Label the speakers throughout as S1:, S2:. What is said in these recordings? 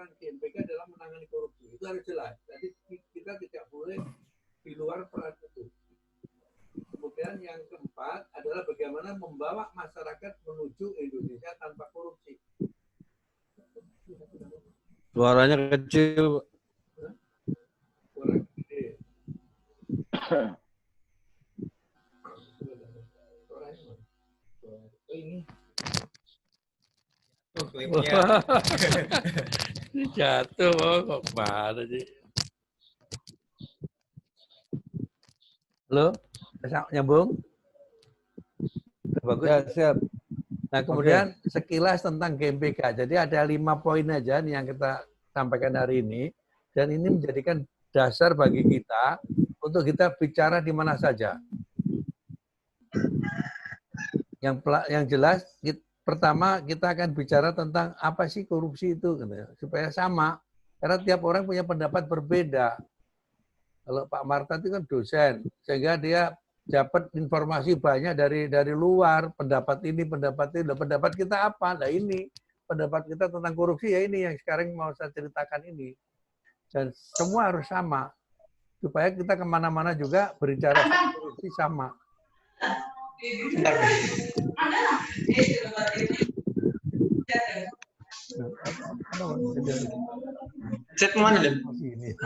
S1: peran GMPK dalam menangani korupsi. Itu harus jelas. Jadi kita tidak boleh di luar peran itu. Kemudian yang keempat adalah bagaimana membawa masyarakat menuju Indonesia tanpa korupsi.
S2: Suaranya kecil.
S1: Suara gede. Ini.
S2: Jatuh, kok mana sih? Halo, nyambung? Bagus. Ya, siap. Nah, kemudian sekilas tentang GMPK. Jadi ada 5 poin aja nih yang kita sampaikan hari ini. Dan ini menjadikan dasar bagi kita untuk kita bicara di mana saja. Yang jelas, pertama kita akan bicara tentang apa sih korupsi itu, supaya sama. Karena tiap orang punya pendapat berbeda. Kalau Pak Marta itu kan dosen, sehingga dia dapat informasi banyak dari luar, pendapat ini, pendapat itu. Pendapat kita apa? Nah ini, pendapat kita tentang korupsi ya ini yang sekarang mau saya ceritakan ini. Dan semua harus sama, supaya kita kemana-mana juga berbicara soal korupsi sama.
S3: Chat mana Lem?
S2: Ini.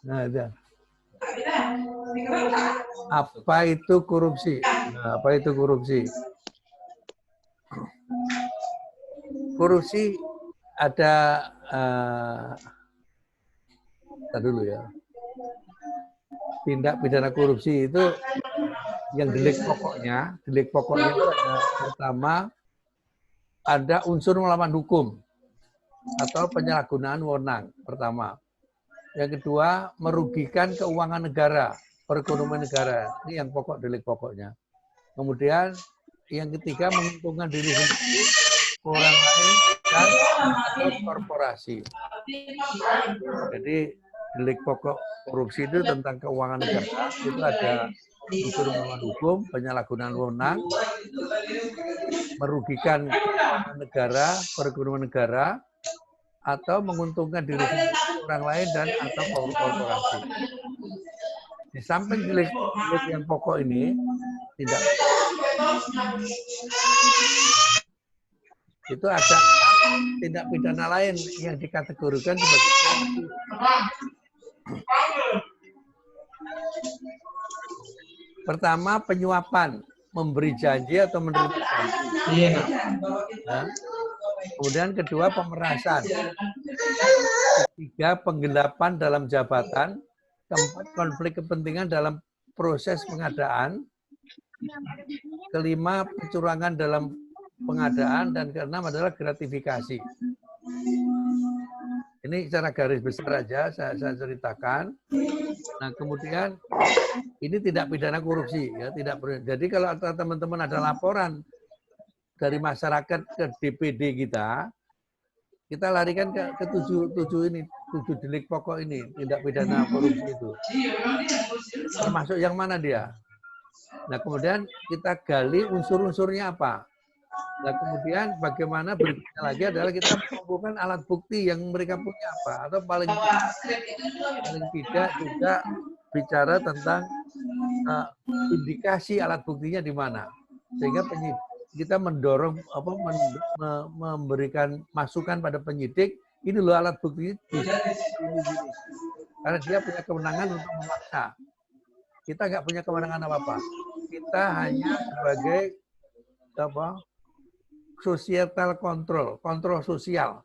S2: Nah, ada. Apa itu korupsi? Nah, apa itu korupsi? Korupsi ada dulu ya. Tindak pidana korupsi itu yang delik pokoknya itu ada pertama ada unsur melawan hukum atau penyalahgunaan wewenang pertama. Yang kedua merugikan keuangan negara, perekonomian negara. Ini yang pokok delik pokoknya. Kemudian yang ketiga menguntungkan diri sendiri, orang lain dan atau korporasi. Jadi delik pokok korupsi itu tentang keuangan negara, itu ada unsur melawan hukum, penyalahgunaan wewenang, merugikan negara, perekonomian negara, atau menguntungkan diri sendiri, orang lain dan atau korporasi. Di samping delik yang pokok ini, tidak itu ada tindak pidana lain yang dikategorikan sebagai korupsi. Pertama, penyuapan, memberi janji atau menerima janji. Nah, kemudian kedua, pemerasan. Ketiga, penggelapan dalam jabatan. Keempat, konflik kepentingan dalam proses pengadaan. Kelima, kecurangan dalam pengadaan. Dan keenam adalah gratifikasi. Ini secara garis besar aja saya ceritakan. Nah, kemudian ini tidak pidana korupsi ya, tidak. Jadi kalau teman-teman ada laporan dari masyarakat ke DPD kita larikan ke tujuh delik pokok ini, tindak pidana korupsi itu. Termasuk yang mana dia? Nah, kemudian kita gali unsur-unsurnya apa. Nah, kemudian bagaimana berikutnya lagi adalah kita mengumpulkan alat bukti yang mereka punya apa, atau paling tidak juga bicara tentang indikasi alat buktinya di mana, sehingga kita mendorong memberikan masukan pada penyidik, ini loh alat bukti bisa ini. Karena dia punya kewenangan untuk memaksa. Kita nggak punya kewenangan apa-apa. Kita hanya sebagai societal control, kontrol sosial.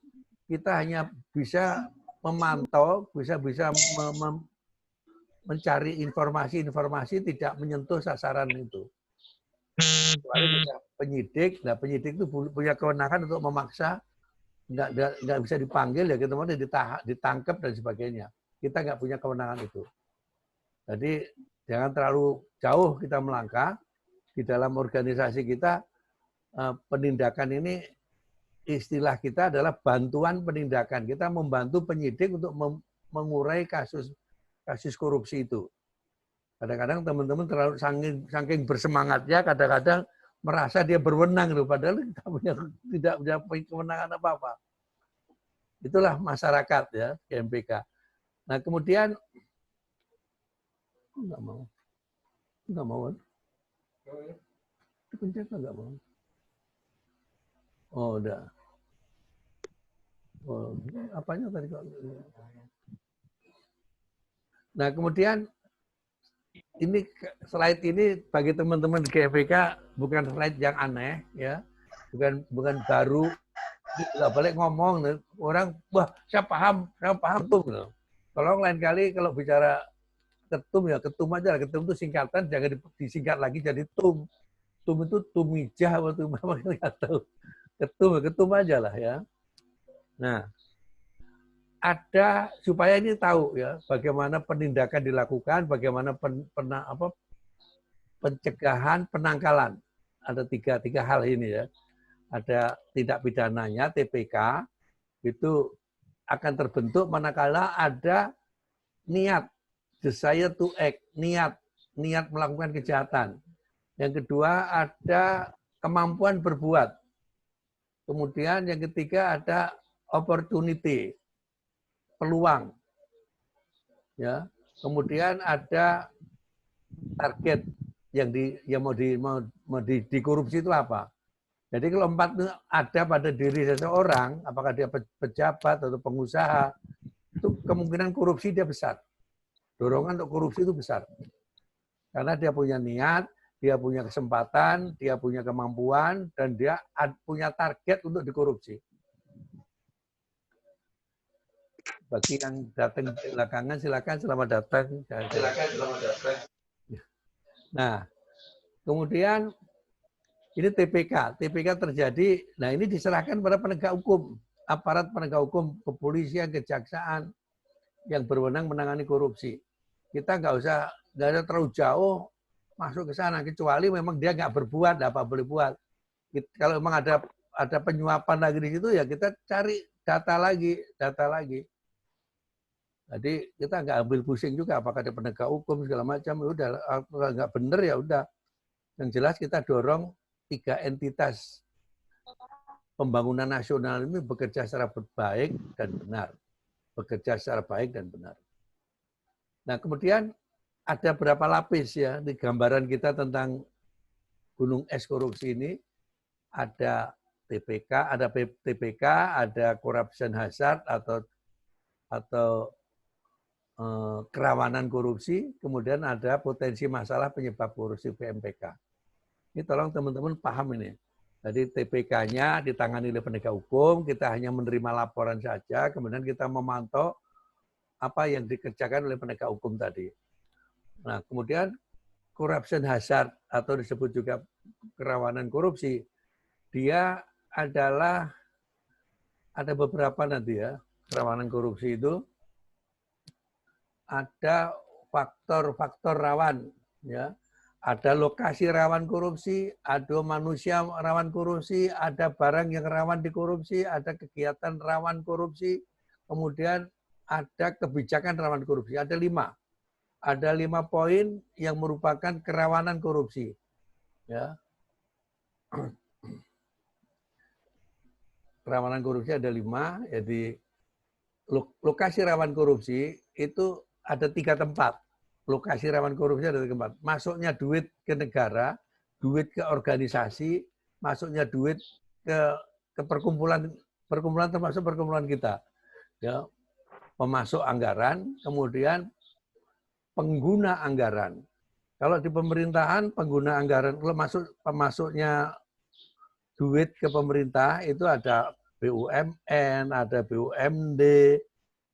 S2: Kita hanya bisa memantau, bisa mencari informasi tidak menyentuh sasaran itu. Kecuali penyidik, nah penyidik itu punya kewenangan untuk memaksa, nggak bisa dipanggil ya, kita mau ditangkap dan sebagainya. Kita nggak punya kewenangan itu. Jadi jangan terlalu jauh kita melangkah. Di dalam organisasi kita, penindakan ini istilah kita adalah bantuan penindakan. Kita membantu penyidik untuk mengurai kasus korupsi itu. Kadang-kadang teman-teman terlalu saking bersemangatnya, kadang-kadang merasa dia berwenang loh, padahal tidak punya kewenangan apa-apa. Itulah masyarakat ya, GMPK. Nah kemudian nggak mau, dipencet nggak mau. Oh udah. Oh, apanya tadi kok? Nah kemudian ini slide ini bagi teman-teman di GMPK bukan slide yang aneh ya, bukan baru. Nggak boleh ngomong, orang wah saya paham tuh. Kalau lain kali kalau bicara ketum ya ketum aja, ketum itu singkatan, jangan disingkat lagi jadi tum. Tum itu tumijah atau tum apa nggak tahu. Ketum aja lah ya. Nah, ada supaya ini tahu ya bagaimana penindakan dilakukan, bagaimana pencegahan, penangkalan. Ada tiga hal ini ya. Ada tindak pidananya TPK itu akan terbentuk manakala ada niat, desire to act, niat melakukan kejahatan. Yang kedua ada kemampuan berbuat. Kemudian yang ketiga ada opportunity, peluang. Ya. Kemudian ada target yang mau dikorupsi itu apa? Jadi kalau 4 itu ada pada diri seseorang, apakah dia pejabat atau pengusaha, itu kemungkinan korupsi dia besar. Dorongan untuk korupsi itu besar. Karena dia punya niat, dia punya kesempatan, dia punya kemampuan, dan dia punya target untuk dikorupsi. Bagi yang datang belakangan, silakan selamat datang. Nah, kemudian ini TPK. TPK terjadi, nah ini diserahkan pada penegak hukum. Aparat penegak hukum, kepolisian, kejaksaan yang berwenang menangani korupsi. Kita nggak usah terlalu jauh masuk ke sana, kecuali memang dia nggak berbuat, apa boleh buat. Kalau memang ada penyuapan lagi di situ, ya kita cari data lagi. Jadi kita nggak ambil pusing juga, apakah ada penegak hukum segala macam, udah nggak bener ya udah. Yang jelas kita dorong 3 entitas pembangunan nasional ini bekerja secara baik dan benar. Nah, kemudian ada berapa lapis ya di gambaran kita tentang gunung es korupsi ini. Ada TPK, ada corruption hazard atau kerawanan korupsi, kemudian ada potensi masalah penyebab korupsi PMPK. Ini tolong teman-teman paham ini. Jadi TPK-nya ditangani oleh penegak hukum, kita hanya menerima laporan saja, kemudian kita memantau apa yang dikerjakan oleh penegak hukum tadi. Nah, kemudian corruption hazard atau disebut juga kerawanan korupsi, dia adalah ada beberapa nanti ya, kerawanan korupsi itu ada faktor-faktor rawan ya. Ada lokasi rawan korupsi, ada manusia rawan korupsi, ada barang yang rawan dikorupsi, ada kegiatan rawan korupsi, kemudian ada kebijakan rawan korupsi. Ada 5. Ada 5 poin yang merupakan kerawanan korupsi. Ya. Kerawanan korupsi ada 5, jadi lokasi rawan korupsi itu ada 3 tempat. Lokasi rawan korupsi ada 3 tempat. Masuknya duit ke negara, duit ke organisasi, masuknya duit ke perkumpulan termasuk perkumpulan kita. Ya. Pemasuk anggaran, kemudian pengguna anggaran. Kalau di pemerintahan, pengguna anggaran, kalau pemasuknya duit ke pemerintah itu ada BUMN, ada BUMD,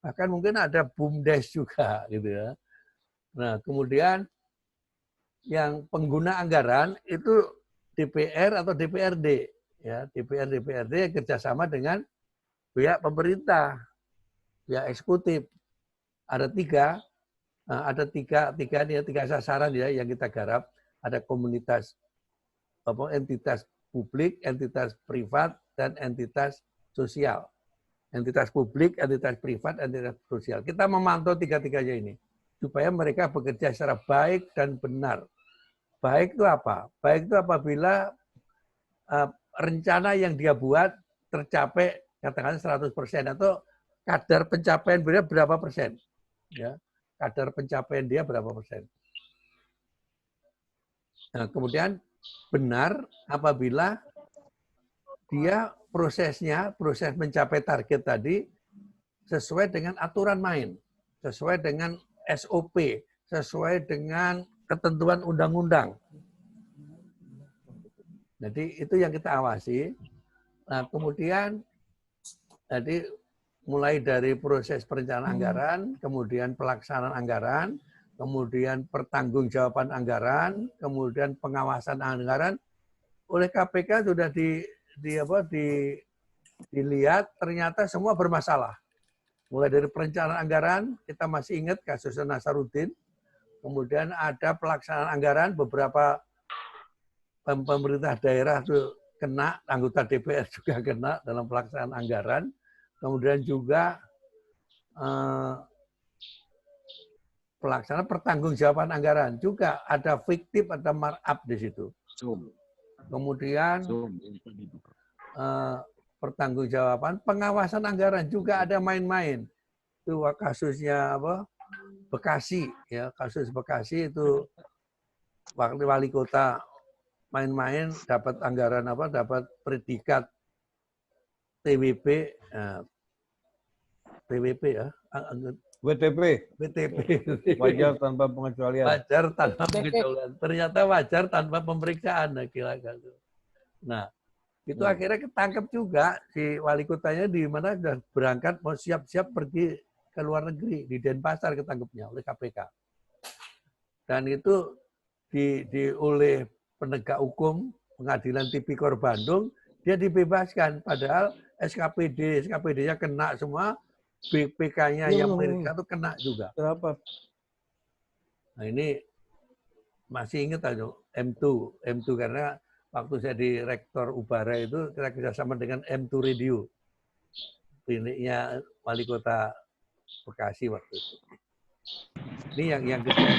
S2: bahkan mungkin ada BUMDes juga gitu ya. Nah, kemudian yang pengguna anggaran itu DPR atau DPRD, ya DPR DPRD kerjasama dengan pihak pemerintah, pihak eksekutif. Ada 3, ada tiga sasaran ya yang kita garap. Ada komunitas, entitas publik, entitas privat, dan entitas sosial. Entitas publik, entitas privat, entitas sosial. Kita memantau 3-tiganya ini supaya mereka bekerja secara baik dan benar. Baik itu apa? Baik itu apabila rencana yang dia buat tercapai katakan 100% atau kadar pencapaian dia berapa persen. Ya, kadar pencapaian dia berapa persen. Nah, kemudian benar apabila dia proses mencapai target tadi sesuai dengan aturan main, sesuai dengan SOP, sesuai dengan ketentuan undang-undang. Jadi itu yang kita awasi. Nah, kemudian tadi mulai dari proses perencanaan anggaran, kemudian pelaksanaan anggaran, kemudian pertanggungjawaban anggaran, kemudian pengawasan anggaran oleh KPK sudah dilihat ternyata semua bermasalah. Mulai dari perencanaan anggaran, kita masih ingat kasusnya Nasaruddin, kemudian ada pelaksanaan anggaran, beberapa pemerintah daerah itu kena, anggota DPR juga kena dalam pelaksanaan anggaran, kemudian juga pelaksanaan pertanggungjawaban anggaran juga ada fiktif, ada markup di situ. Kemudian pertanggungjawaban pengawasan anggaran juga ada main-main. Itu kasusnya Bekasi, ya, kasus Bekasi itu wali kota main-main dapat anggaran dapat predikat TWP, TWP ya,
S4: WTP, wajar tanpa pengecualian.
S2: Wajar tanpa pengecualian. Ternyata wajar tanpa pemeriksaan. Nah, itu akhirnya ketangkep juga si wali kotanya di mana sudah berangkat mau siap-siap pergi ke luar negeri, di Denpasar ketangkepnya oleh KPK. Dan itu oleh penegak hukum Pengadilan Tipikor Bandung, dia dibebaskan padahal SKPD-nya kena semua, BPK-nya yang mereka itu kena juga.
S4: Kenapa?
S2: Nah, ini masih ingat aja M2 karena waktu saya di Rektor Ubara itu kita kerjasama dengan M2 Radio, kliniknya wali kota Bekasi waktu itu. Ini yang kedua.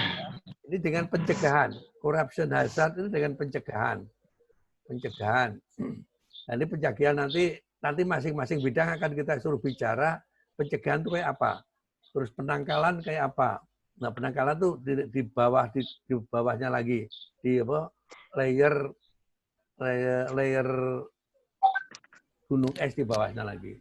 S2: Ini dengan pencegahan, corruption hazard itu dengan pencegahan. Nah, ini pencegahan nanti masing-masing bidang akan kita suruh bicara pencegahan itu kayak apa, terus penangkalan kayak apa. Nah, penangkalan tuh di bawahnya lagi, di layer gunung es di bawahnya lagi.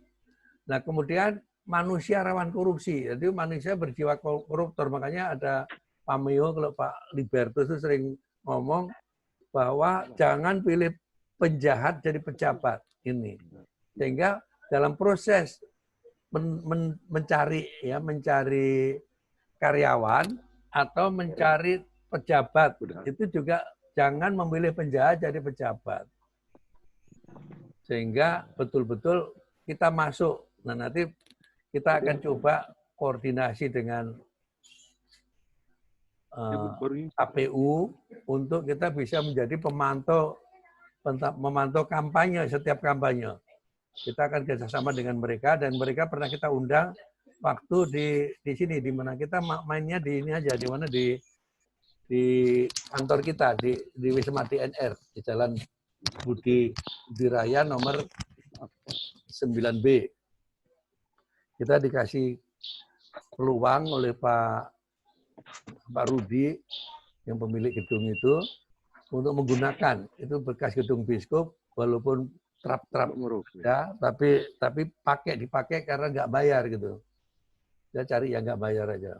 S2: Nah, kemudian manusia rawan korupsi. Jadi manusia berjiwa koruptor. Makanya ada Pameo, kalau Pak Libertus itu sering ngomong bahwa jangan pilih penjahat jadi pejabat ini. Sehingga dalam proses mencari karyawan atau mencari pejabat itu juga jangan memilih penjahat jadi pejabat. Sehingga betul-betul kita masuk. Nah, nanti kita akan coba koordinasi dengan KPU untuk kita bisa menjadi memantau kampanye, setiap kampanye. Kita akan kerjasama dengan mereka dan mereka pernah kita undang waktu di sini, di mana kita mainnya di ini aja, di mana di kantor kita di Wisma DNR di Jalan Budi Raya nomor 9B. Kita dikasih peluang oleh Pak Rudi yang pemilik gedung itu untuk menggunakan itu bekas gedung biskup, walaupun trap-trap ya, tapi dipakai karena nggak bayar gitu. Saya cari yang nggak bayar aja.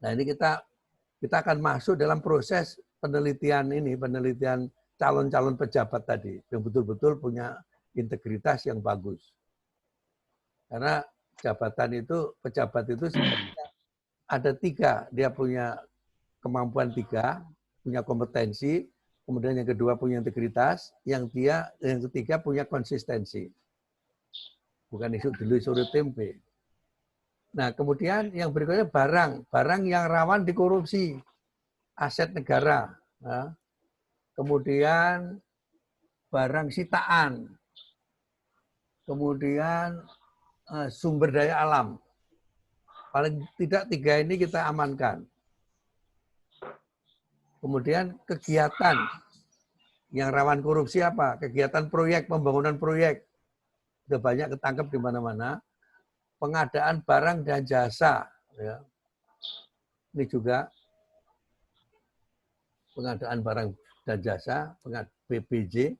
S2: Nah, ini kita akan masuk dalam proses penelitian calon-calon pejabat tadi yang betul-betul punya integritas yang bagus. Karena pejabat itu sebenarnya ada 3, dia punya kemampuan 3, punya kompetensi, kemudian yang kedua punya integritas, yang ketiga punya konsistensi. Bukan isu dulu sore tempe. Nah, kemudian yang berikutnya barang yang rawan dikorupsi, aset negara. Nah, kemudian barang sitaan, kemudian sumber daya alam. Paling tidak 3 ini kita amankan. Kemudian kegiatan yang rawan korupsi apa? Kegiatan proyek, pembangunan proyek. Sudah banyak ketangkep di mana-mana. Pengadaan barang dan jasa. Ya. Ini juga pengadaan barang dan jasa, BPJ.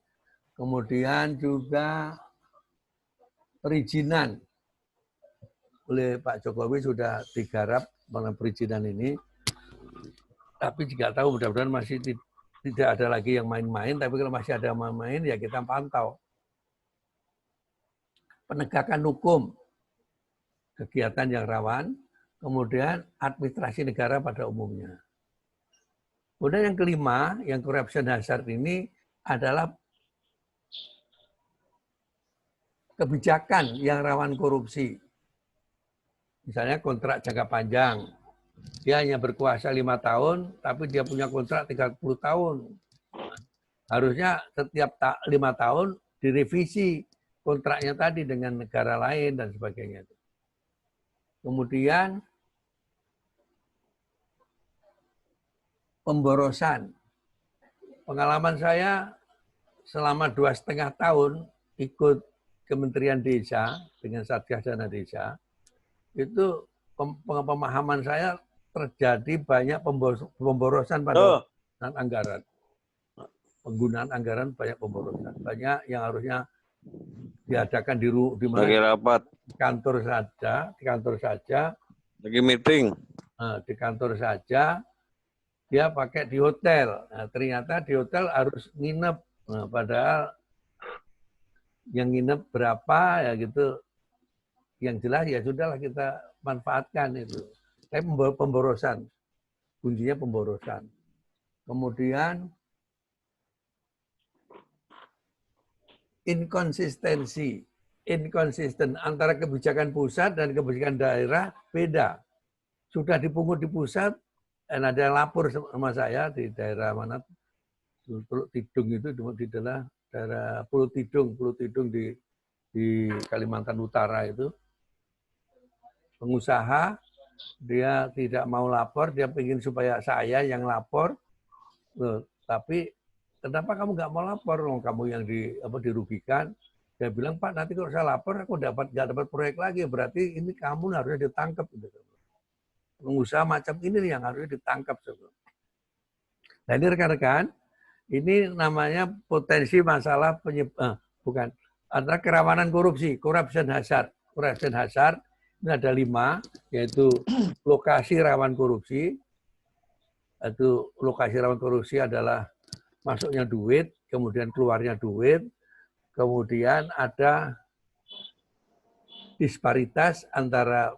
S2: Kemudian juga perizinan. Oleh Pak Jokowi sudah digarap mengenai perizinan ini. Tapi juga tahu mudah-mudahan masih tidak ada lagi yang main-main. Tapi kalau masih ada yang main-main ya kita pantau. Penegakan hukum, kegiatan yang rawan, kemudian administrasi negara pada umumnya. Kemudian yang kelima, yang corruption hazard ini adalah kebijakan yang rawan korupsi. Misalnya kontrak jangka panjang. Dia hanya berkuasa 5 tahun, tapi dia punya kontrak 30 tahun. Harusnya setiap 5 tahun direvisi kontraknya tadi dengan negara lain dan sebagainya. Kemudian pemborosan. Pengalaman saya selama 2,5 tahun ikut Kementerian Desa dengan Satgas Dana Desa, itu pemahaman saya terjadi banyak pemborosan pada penggunaan anggaran. Penggunaan anggaran banyak pemborosan. Banyak yang harusnya diadakan di mana?
S5: Lagi rapat.
S2: Kantor saja.
S5: Lagi meeting.
S2: Nah, di kantor saja. Dia pakai di hotel. Nah, ternyata di hotel harus nginep. Nah, padahal yang nginep berapa ya gitu. Yang jelas ya sudahlah kita manfaatkan itu. Tapi pemborosan. Kuncinya pemborosan. Kemudian inkonsisten antara kebijakan pusat dan kebijakan daerah beda. Sudah dipungut di pusat, dan ada yang lapor sama saya di daerah mana, Pulau Tidung itu di daerah Pulau Tidung di Kalimantan Utara itu. Pengusaha, dia tidak mau lapor, dia ingin supaya saya yang lapor. Loh, tapi kenapa kamu nggak mau lapor? Kamu yang dirugikan. Dia bilang, Pak, nanti kalau saya lapor, aku nggak dapat proyek lagi. Berarti ini kamu harusnya ditangkap. Pengusaha macam ini yang harusnya ditangkap. Nah ini rekan-rekan, ini namanya potensi masalah antara kerawanan korupsi, corruption hazard. Corruption hazard ini ada 5, yaitu lokasi rawan korupsi. Itu lokasi rawan korupsi adalah masuknya duit, kemudian keluarnya duit, kemudian ada disparitas antara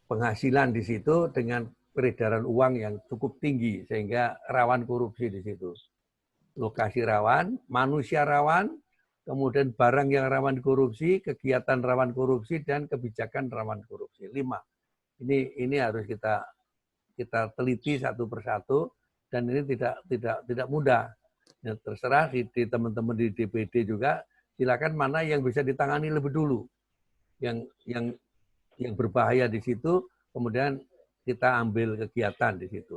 S2: penghasilan di situ dengan peredaran uang yang cukup tinggi sehingga rawan korupsi di situ. Lokasi rawan, manusia rawan, kemudian barang yang rawan korupsi, kegiatan rawan korupsi, dan kebijakan rawan korupsi. 5. Ini harus kita teliti satu persatu, dan ini tidak mudah. Ya, terserah di teman-teman di DPD juga, silakan mana yang bisa ditangani lebih dulu. Yang berbahaya di situ, kemudian kita ambil kegiatan di situ.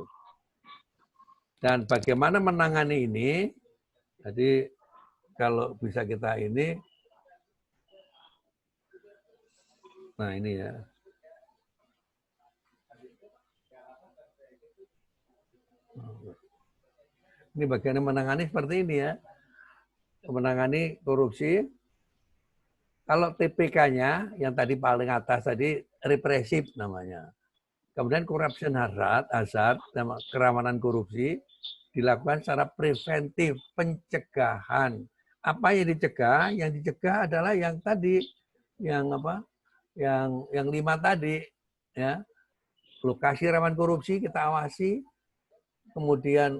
S2: Dan bagaimana menangani ini, jadi kalau bisa kita ini, nah ini ya. Ini bagaimana menangani seperti ini ya. Menangani korupsi. Kalau TPK-nya yang tadi paling atas tadi represif namanya. Kemudian corruption hazard, kerawanan korupsi dilakukan secara preventif, pencegahan. Apa yang dicegah? Yang dicegah adalah yang tadi, yang 5 tadi, ya. Lokasi rawan korupsi kita awasi, kemudian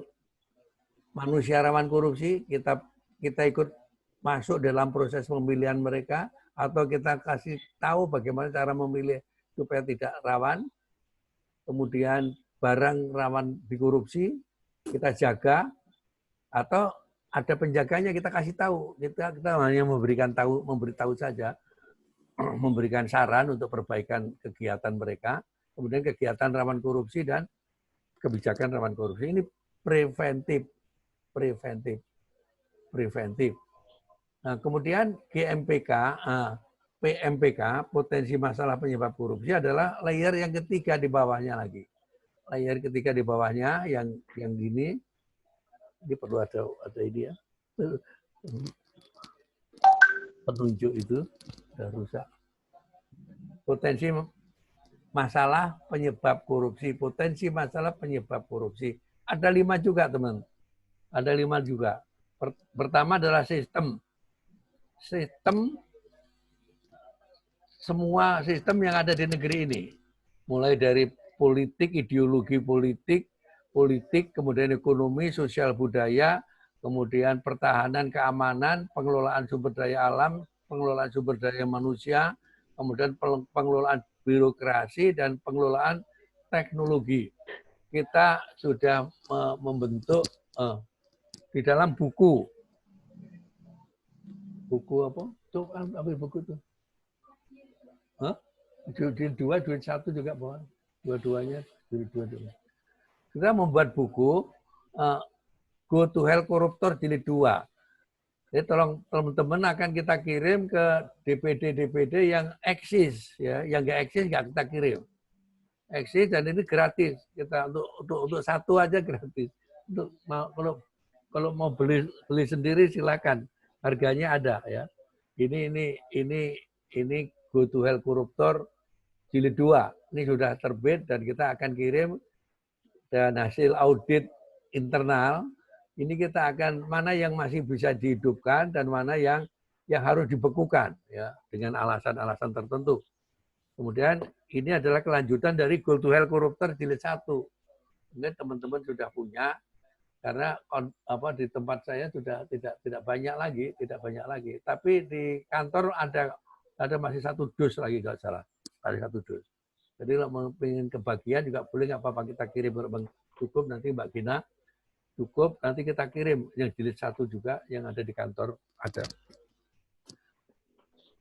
S2: manusia rawan korupsi kita ikut masuk dalam proses pemilihan mereka, atau kita kasih tahu bagaimana cara memilih supaya tidak rawan. Kemudian barang rawan dikorupsi kita jaga, atau ada penjaganya kita kasih tahu. Kita hanya memberitahu saja, memberikan saran untuk perbaikan kegiatan mereka. Kemudian kegiatan rawan korupsi dan kebijakan rawan korupsi ini preventif. Nah, kemudian GMPK, PMPK, potensi masalah penyebab korupsi adalah layer yang ketiga di bawahnya lagi. Layer ketiga di bawahnya yang gini, ini perlu ada ini ya. Penunjuk itu sudah rusak. Potensi masalah penyebab korupsi, potensi masalah penyebab korupsi. Ada 5 juga, teman. Ada 5 juga. Pertama adalah sistem. Semua sistem yang ada di negeri ini. Mulai dari politik, ideologi politik, kemudian ekonomi, sosial budaya, kemudian pertahanan, keamanan, pengelolaan sumber daya alam, pengelolaan sumber daya manusia, kemudian pengelolaan birokrasi, dan pengelolaan teknologi. Kita sudah membentuk di dalam buku apa? Tuh, ambil buku tuh. Jilid 2, jilid 1 juga bawa. Dua-duanya, jilid 2. Kita membuat buku Go to Hell Koruptor jilid 2. Jadi tolong teman-teman akan kita kirim ke DPD yang eksis, ya, yang nggak eksis nggak kita kirim. Eksis dan ini gratis. Kita untuk satu aja gratis. Untuk kalau mau beli sendiri silakan. Harganya ada ya. Ini Go to Hell Koruptor jilid 2. Ini sudah terbit dan kita akan kirim, dan hasil audit internal ini kita akan mana yang masih bisa dihidupkan dan mana yang harus dibekukan ya dengan alasan-alasan tertentu. Kemudian ini adalah kelanjutan dari Go to Hell Koruptor jilid 1. Mungkin teman-teman sudah punya, karena di tempat saya sudah tidak banyak lagi, tapi di kantor ada masih 1 dus lagi nggak salah, ada 1 dus. Jadi kalau ingin kebagian juga boleh, nggak apa-apa, kita kirim cukup nanti Mbak Gina, cukup nanti kita kirim yang jilid 1 juga yang ada di kantor ada.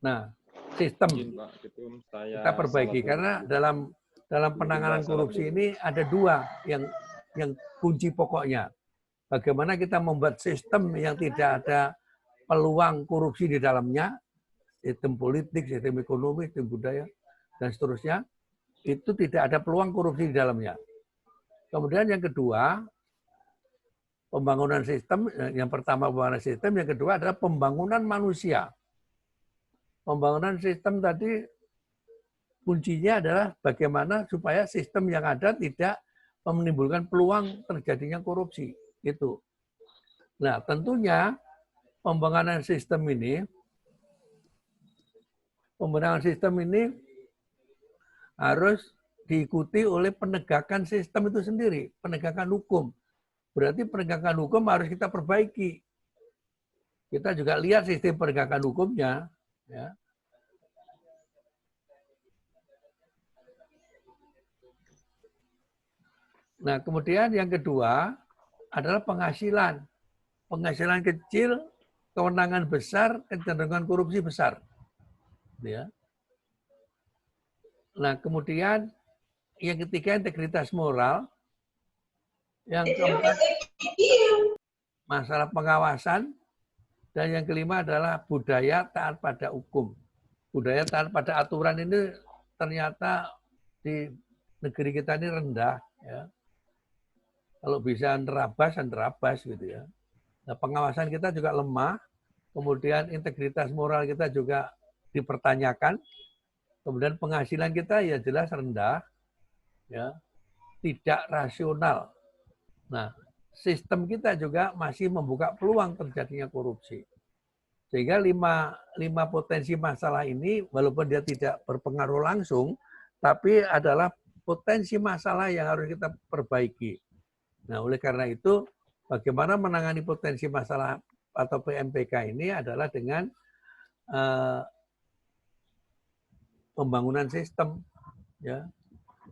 S2: Nah, sistem kita perbaiki karena dalam penanganan korupsi ini ada 2 yang kunci pokoknya. Bagaimana kita membuat sistem yang tidak ada peluang korupsi di dalamnya, sistem politik, sistem ekonomi, sistem budaya, dan seterusnya, itu tidak ada peluang korupsi di dalamnya. Kemudian yang kedua, pembangunan sistem, yang pertama pembangunan sistem, yang kedua adalah pembangunan manusia. Pembangunan sistem tadi kuncinya adalah bagaimana supaya sistem yang ada tidak menimbulkan peluang terjadinya korupsi. Itu. Nah, tentunya pembangunan sistem ini harus diikuti oleh penegakan sistem itu sendiri, penegakan hukum. Berarti penegakan hukum harus kita perbaiki. Kita juga lihat sistem penegakan hukumnya. Ya. Nah, kemudian yang kedua adalah penghasilan. Penghasilan kecil, kewenangan besar, kecenderungan korupsi besar. Ya. Nah, kemudian yang ketiga integritas moral. Yang keempat masalah pengawasan. Dan yang kelima adalah budaya taat pada hukum. Budaya taat pada aturan ini ternyata di negeri kita ini rendah. Ya. Kalau bisa nerabas gitu ya. Nah, pengawasan kita juga lemah, kemudian integritas moral kita juga dipertanyakan, kemudian penghasilan kita ya jelas rendah, ya, tidak rasional. Nah, sistem kita juga masih membuka peluang terjadinya korupsi. Sehingga lima potensi masalah ini, walaupun dia tidak berpengaruh langsung, tapi adalah potensi masalah yang harus kita perbaiki. Nah, oleh karena itu, bagaimana menangani potensi masalah atau PMPK ini adalah dengan pembangunan sistem, ya,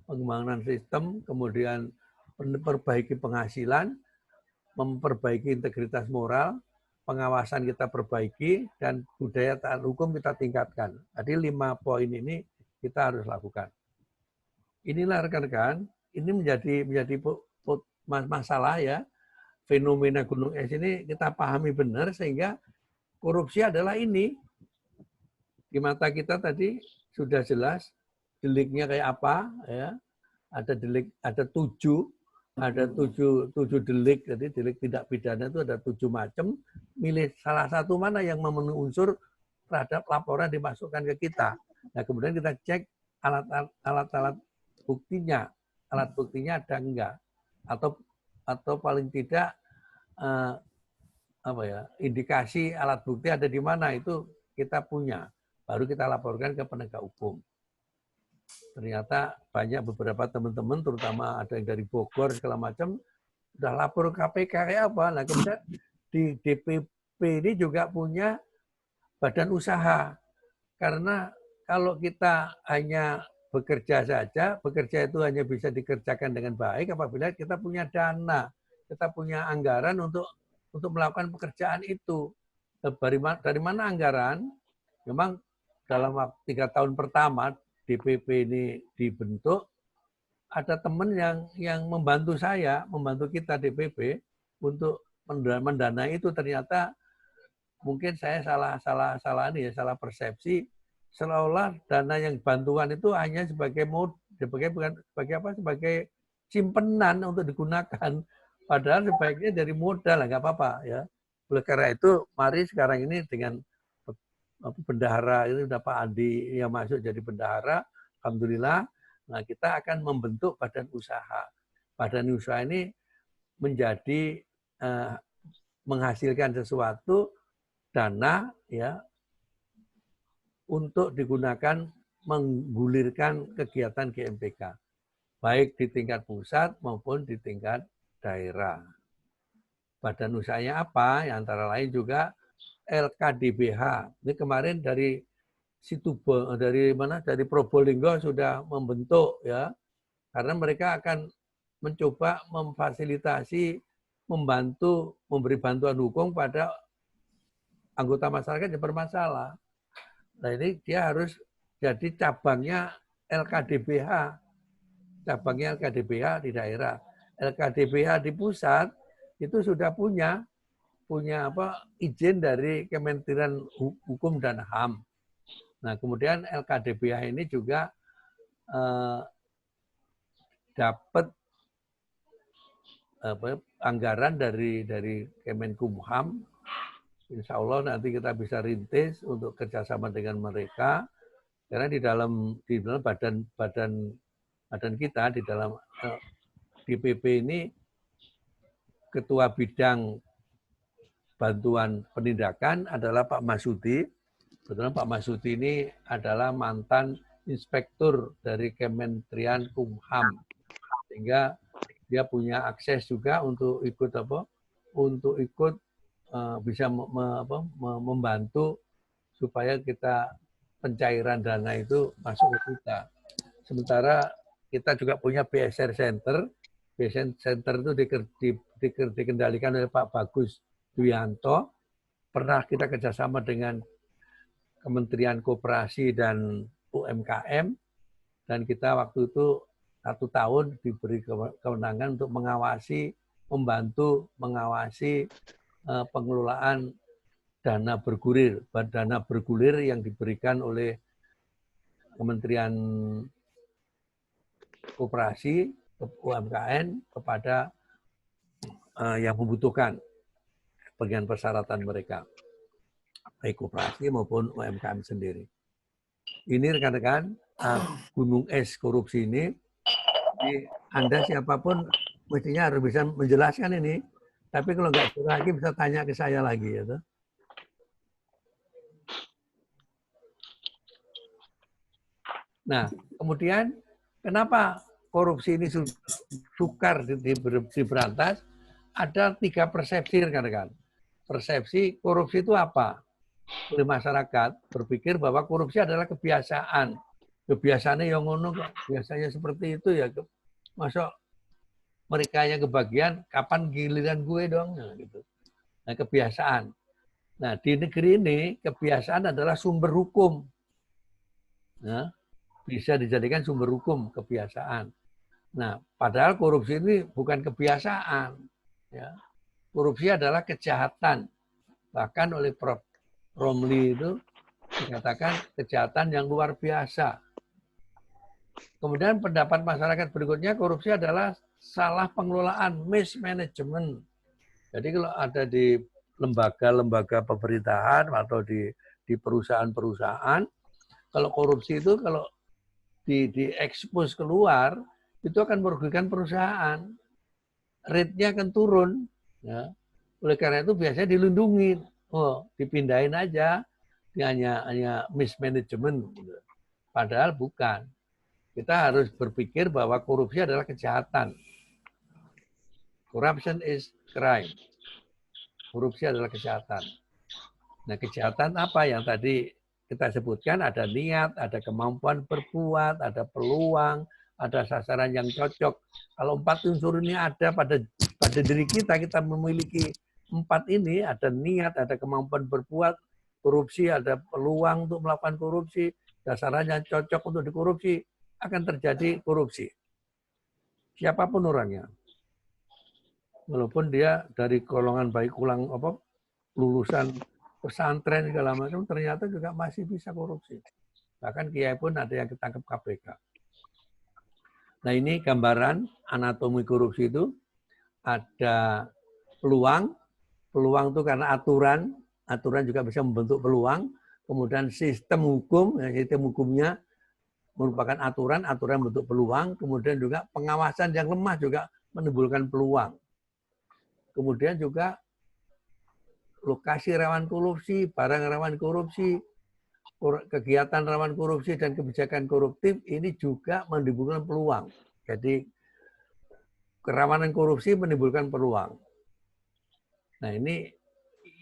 S2: pembangunan sistem, kemudian memperbaiki penghasilan, memperbaiki integritas moral, pengawasan kita perbaiki, dan budaya taat hukum kita tingkatkan. Jadi 5 poin ini kita harus lakukan. Inilah rekan-rekan, ini menjadi masalah ya, fenomena gunung es ini kita pahami benar sehingga korupsi adalah ini. Di mata kita tadi sudah jelas deliknya kayak apa, ya. Ada delik, ada tujuh delik. Jadi delik tidak pidana itu ada 7 macam. Milih salah satu mana yang memenuhi unsur terhadap laporan dimasukkan ke kita. Nah kemudian kita cek alat-alat buktinya, alat buktinya ada enggak, atau paling tidak indikasi alat bukti ada di mana itu kita punya. Baru kita laporkan ke penegak hukum. Ternyata banyak beberapa teman-teman, terutama ada yang dari Bogor segala macam, udah lapor KPK kayak apa. Nah kemudian di DPP ini juga punya badan usaha. Karena kalau kita hanya bekerja saja, bekerja itu hanya bisa dikerjakan dengan baik apabila kita punya dana, kita punya anggaran untuk melakukan pekerjaan itu. Dari mana anggaran? Memang dalam waktu 3 tahun pertama DPP ini dibentuk, ada teman yang membantu saya, membantu kita DPP untuk mendanai itu. Ternyata mungkin saya salah persepsi, seolah-olah dana yang bantuan itu hanya sebagai sebagai simpenan untuk digunakan, padahal sebaiknya dari modal, nggak apa-apa ya. Oleh karena itu mari sekarang ini dengan bendahara itu udah Pak Andi yang masuk jadi bendahara, alhamdulillah. Nah kita akan membentuk badan usaha. Badan usaha ini menjadi menghasilkan sesuatu dana ya untuk digunakan menggulirkan kegiatan GMPK baik di tingkat pusat maupun di tingkat daerah. Badan usahanya apa? Yang antara lain juga LKDBH. Ini kemarin dari dari Probolinggo sudah membentuk ya. Karena mereka akan mencoba memfasilitasi, membantu, memberi bantuan hukum pada anggota masyarakat yang bermasalah. Nah ini dia harus jadi cabangnya LKDBH. Cabangnya LKDBH di daerah. LKDBH di pusat itu sudah punya izin dari Kementerian Hukum dan HAM. Nah, kemudian LKDBH ini juga dapat anggaran dari Kemenkumham. Insya Allah nanti kita bisa rintis untuk kerjasama dengan mereka. Karena di dalam badan kita, di dalam DPP ini, Ketua Bidang Bantuan Penindakan adalah Pak Masudi. Kebetulan Pak Masudi ini adalah mantan inspektur dari Kementerian Kumham, sehingga dia punya akses juga untuk ikut bisa membantu supaya kita pencairan dana itu masuk ke kita. Sementara kita juga punya BSR Center. BSR Center itu dikendalikan oleh Pak Bagus Duyanto. Pernah kita kerjasama dengan Kementerian Koperasi dan UMKM, dan kita waktu itu 1 tahun diberi kewenangan untuk membantu mengawasi pengelolaan dana bergulir yang diberikan oleh Kementerian Koperasi UMKM kepada yang membutuhkan bagian persyaratan mereka, baik koperasi maupun UMKM sendiri. Ini rekan-rekan, gunung es korupsi ini, Anda siapapun mestinya harus bisa menjelaskan ini. Tapi kalau nggak bisa lagi, bisa tanya ke saya lagi. Ya, nah, kemudian kenapa korupsi ini sukar diberantas? Ada 3 persepsi rekan-rekan. Persepsi korupsi itu apa? Oleh masyarakat berpikir bahwa korupsi adalah kebiasaan. Kebiasaannya yang ngono, biasanya seperti itu ya. Masuk mereka yang kebagian, kapan giliran gue dong? Nah, gitu. Nah, kebiasaan. Nah, di negeri ini kebiasaan adalah sumber hukum. Nah, bisa dijadikan sumber hukum kebiasaan. Nah, padahal korupsi ini bukan kebiasaan. Ya. korupsi adalah kejahatan. Bahkan oleh Prof. Romli itu dikatakan kejahatan yang luar biasa. Kemudian pendapat masyarakat berikutnya, korupsi adalah salah pengelolaan, mismanagement. Jadi kalau ada di lembaga-lembaga pemerintahan atau di perusahaan-perusahaan, kalau korupsi itu kalau diekspos keluar, itu akan merugikan perusahaan. Rate-nya akan turun. Ya. Oleh karena itu biasanya dilindungi. Oh, dipindahin aja. Hanya mismanagement. Padahal bukan. Kita harus berpikir bahwa korupsi adalah kejahatan. Corruption is crime. Korupsi adalah kejahatan. Nah, kejahatan apa yang tadi kita sebutkan? Ada niat, ada kemampuan berbuat, ada peluang, ada sasaran yang cocok. Kalau 4 unsur ini ada pada diri kita, kita memiliki 4 ini, ada niat, ada kemampuan berbuat, korupsi, ada peluang untuk melakukan korupsi, sasaran yang cocok untuk dikorupsi, akan terjadi korupsi. Siapapun orangnya. Walaupun dia dari golongan baik lulusan pesantren segala macam, ternyata juga masih bisa korupsi. Bahkan kiai pun ada yang ketangkep KPK. Nah, ini gambaran anatomi korupsi itu. Ada peluang itu karena aturan juga bisa membentuk peluang. Kemudian sistem hukumnya merupakan aturan bentuk peluang. Kemudian juga pengawasan yang lemah juga menimbulkan peluang. Kemudian juga lokasi rawan korupsi, barang rawan korupsi, kegiatan rawan korupsi dan kebijakan koruptif ini juga menimbulkan peluang. Jadi kerawanan korupsi menimbulkan peluang. Nah, ini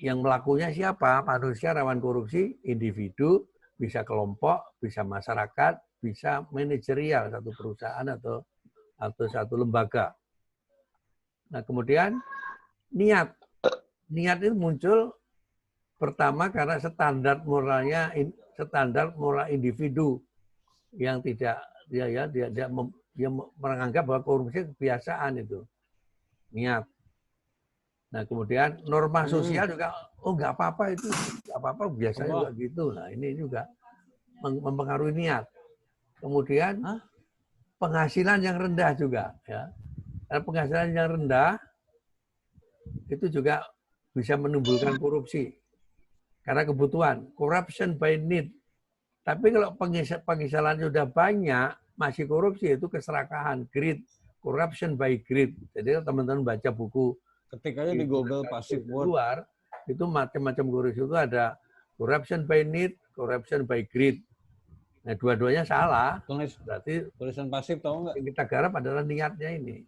S2: yang melakukannya siapa? Manusia rawan korupsi, individu, bisa kelompok, bisa masyarakat, bisa manajerial satu perusahaan atau satu lembaga. Nah, kemudian niat itu muncul pertama karena standar moral individu yang tidak dia menganggap bahwa korupsi kebiasaan itu. Niat. Nah, kemudian norma sosial juga nggak apa-apa itu, nggak apa-apa biasanya juga gitu. Nah, ini juga mempengaruhi niat. Kemudian penghasilan yang rendah juga ya. Karena penghasilan yang rendah itu juga bisa menimbulkan korupsi. Karena kebutuhan, corruption by need. Tapi kalau penghasilan sudah banyak, masih korupsi, itu keserakahan, greed, corruption by greed. Jadi teman-teman baca buku
S4: ketikanya di Google Passive Word
S2: luar, itu macam-macam korupsi itu ada corruption by need, corruption by greed. Nah, dua-duanya salah. Berarti
S4: tulisan pasif tahu nggak?
S2: Yang kita garap adalah niatnya ini.